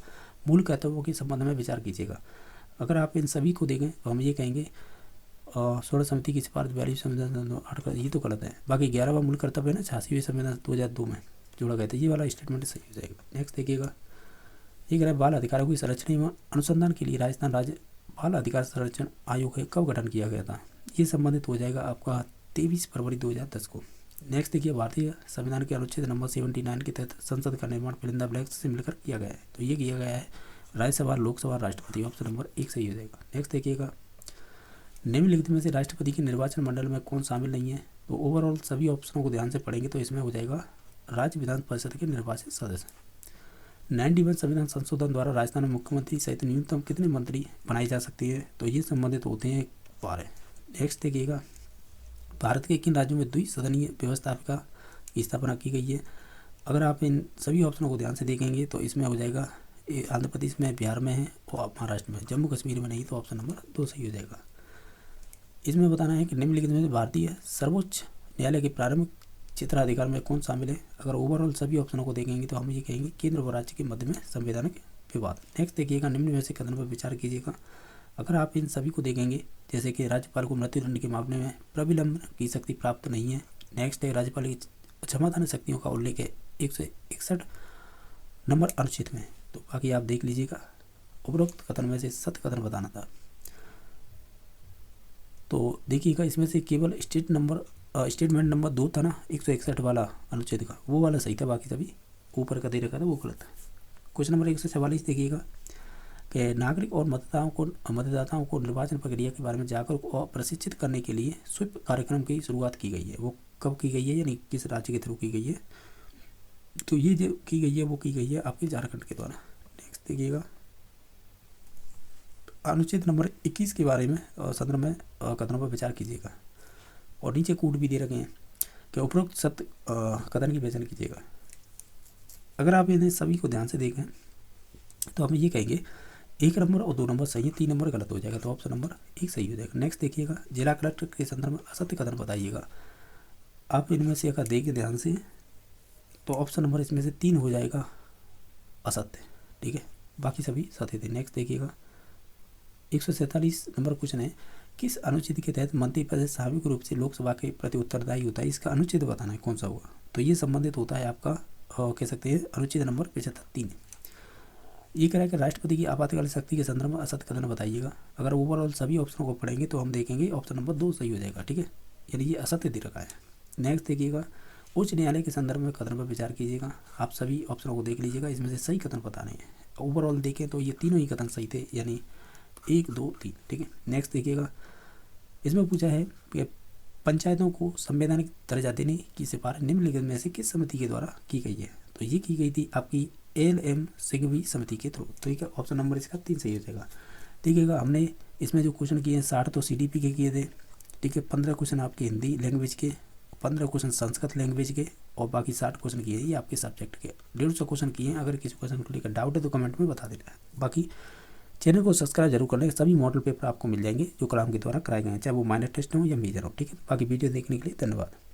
मूल कर्तव्यों के संबंध में विचार कीजिएगा। अगर आप इन सभी को देखें तो हम ये कहेंगे 16 समिति की सिफारिश 42 संविधान 8 ये तो गलत है, बाकी 11वां मूल कर्तव्य है ना 86वें संविधान 2002 में जोड़ा गया था, ये वाला स्टेटमेंट सही हो जाएगा। नेक्स्ट देखिएगा ये कह रहा है बाल अधिकारों की संरक्षण एवं अनुसंधान के लिए राजस्थान राज्य बाल अधिकार संरक्षण आयोग है कब गठन किया गया था? ये संबंधित हो जाएगा आपका 23 फरवरी 2010 को। नेक्स्ट देखिए भारतीय संविधान के अनुच्छेद नंबर 79 के तहत संसद का निर्माण फिल इन द ब्लैंक्स से मिलकर किया गया है, तो ये किया गया है राज्यसभा, लोकसभा, राष्ट्रपति, ऑप्शन नंबर 1 सही हो जाएगा। नेक्स्ट देखिएगा निम्नलिखित में से राष्ट्रपति के निर्वाचन मंडल में कौन शामिल नहीं है? तो ओवरऑल सभी ऑप्शनों को ध्यान से पढ़ेंगे तो इसमें हो जाएगा राज्य विधान परिषद के निर्वाचित सदस्य। 91 संविधान संशोधन द्वारा राजस्थान में मुख्यमंत्री सहित न्यूनतम कितने मंत्री बनाई जा सकती है? तो ये संबंधित होते हैं 12। नेक्स्ट देखिएगा, भारत के किन राज्यों में द्विसदनीय व्यवस्था की स्थापना की गई है? अगर आप इन सभी ऑप्शनों को ध्यान से देखेंगे तो इसमें हो जाएगा आंध्र प्रदेश में, बिहार में है और महाराष्ट्र में, जम्मू कश्मीर में नहीं, तो ऑप्शन नंबर 2 सही हो जाएगा। इसमें बताना है कि निम्नलिखित में भारतीय सर्वोच्च न्यायालय के प्रारंभिक क्षेत्राधिकार में कौन शामिल है? अगर ओवरऑल सभी ऑप्शनों को देखेंगे तो हम ये कहेंगे केंद्र व राज्य के मध्य में संवैधानिक विवाद। नेक्स्ट देखिएगा, निम्न में से कथन पर विचार कीजिएगा। अगर आप इन सभी को देखेंगे, जैसे कि राज्यपाल को मृत्युदंड के मामले में प्रविलंबन की शक्ति प्राप्त नहीं है। नेक्स्ट है, राज्यपाल की क्षमादान शक्तियों का उल्लेख है 161 नंबर अनुच्छेद में। तो बाकी आप देख लीजिएगा। उपरोक्त कथन में से सत्य कथन बताना था। तो देखिएगा, इसमें से केवल स्टेटमेंट नंबर 2 था ना 161 वाला अनुच्छेद का, वो वाला सही था, बाकी सभी ऊपर का दे रखा था वो गलत है। क्वेश्चन नंबर 144 देखिएगा कि नागरिक और मतदाताओं को निर्वाचन प्रक्रिया के बारे में जागरूक और प्रशिक्षित करने के लिए स्वीप कार्यक्रम की शुरुआत की गई है। वो कब की गई है, यानी किस राज्य के थ्रू की गई है? तो ये जो की गई है वो की गई है आपके झारखंड के द्वारा। नेक्स्ट देखिएगा, अनुच्छेद नंबर 21 के बारे में संदर्भ में कथनों पर विचार कीजिएगा। और नीचे कूट भी दे रखे हैं कि उपरोक्त सत्य कथन की पहचान कीजिएगा। अगर आप इन्हें सभी को ध्यान से देखें तो हम ये कहेंगे 1 नंबर और 2 नंबर सही है, 3 नंबर गलत हो जाएगा, तो ऑप्शन नंबर 1 सही हो जाएगा। नेक्स्ट देखिएगा, जिला कलेक्टर के संदर्भ में असत्य कथन बताइएगा। आप इनमें से अगर देखें ध्यान से तो ऑप्शन नंबर इसमें से 3 हो जाएगा असत्य, ठीक है, बाकी सभी सत्य थे। नेक्स्ट देखिएगा, 147 नंबर क्वेश्चन है, किस अनुच्छेद के तहत मंत्री पद स्वाभाविक रूप से लोकसभा के प्रति उत्तरदायी होता है? इसका अनुच्छेद बताना है कौन सा होगा। तो ये संबंधित होता है आपका कह सकते हैं अनुच्छेद नंबर 75(3). ये कह रहा है कि राष्ट्रपति की आपातकालीन शक्ति के संदर्भ में असत्य कथन बताइएगा। अगर ओवरऑल सभी ऑप्शनों को पढ़ेंगे तो हम देखेंगे ऑप्शन नंबर 2 सही हो जाएगा, ठीक है, यानी ये असत्य दे रखा है। नेक्स्ट देखिएगा, उच्च न्यायालय के संदर्भ में कथन पर विचार कीजिएगा। आप सभी ऑप्शनों को देख लीजिएगा, इसमें से सही कथन बताने हैं। ओवरऑल देखें तो ये तीनों ही कथन सही थे, यानी 1, 2, 3, ठीक है। नेक्स्ट देखिएगा, इसमें पूछा है कि पंचायतों को संवैधानिक दर्जा देने की सिफारिश निम्नलिखित में से किस समिति के द्वारा की गई है? तो ये की गई थी आपकी LM सिंघवी समिति के थ्रू। तो ठीक है, ऑप्शन नंबर इसका 3 सही हो जाएगा। देखिएगा, हमने इसमें जो क्वेश्चन किए हैं 60 तो CDP के किए थे, ठीक है, 15 क्वेश्चन आपके हिंदी लैंग्वेज के, 15 क्वेश्चन संस्कृत लैंग्वेज के और बाकी 60 क्वेश्चन किए ये आपके सब्जेक्ट के। 150 क्वेश्चन किए हैं। अगर किसी क्वेश्चन को लेकर डाउट है तो कमेंट में बता देना। बाकी चैनल को सब्सक्राइब जरूर कर लें, सभी मॉडल पेपर आपको मिल जाएंगे जो कलाम के द्वारा कराए गए हैं, चाहे वो माइनर टेस्ट हो या मेजर हो, ठीक है। बाकी वीडियो देखने के लिए धन्यवाद।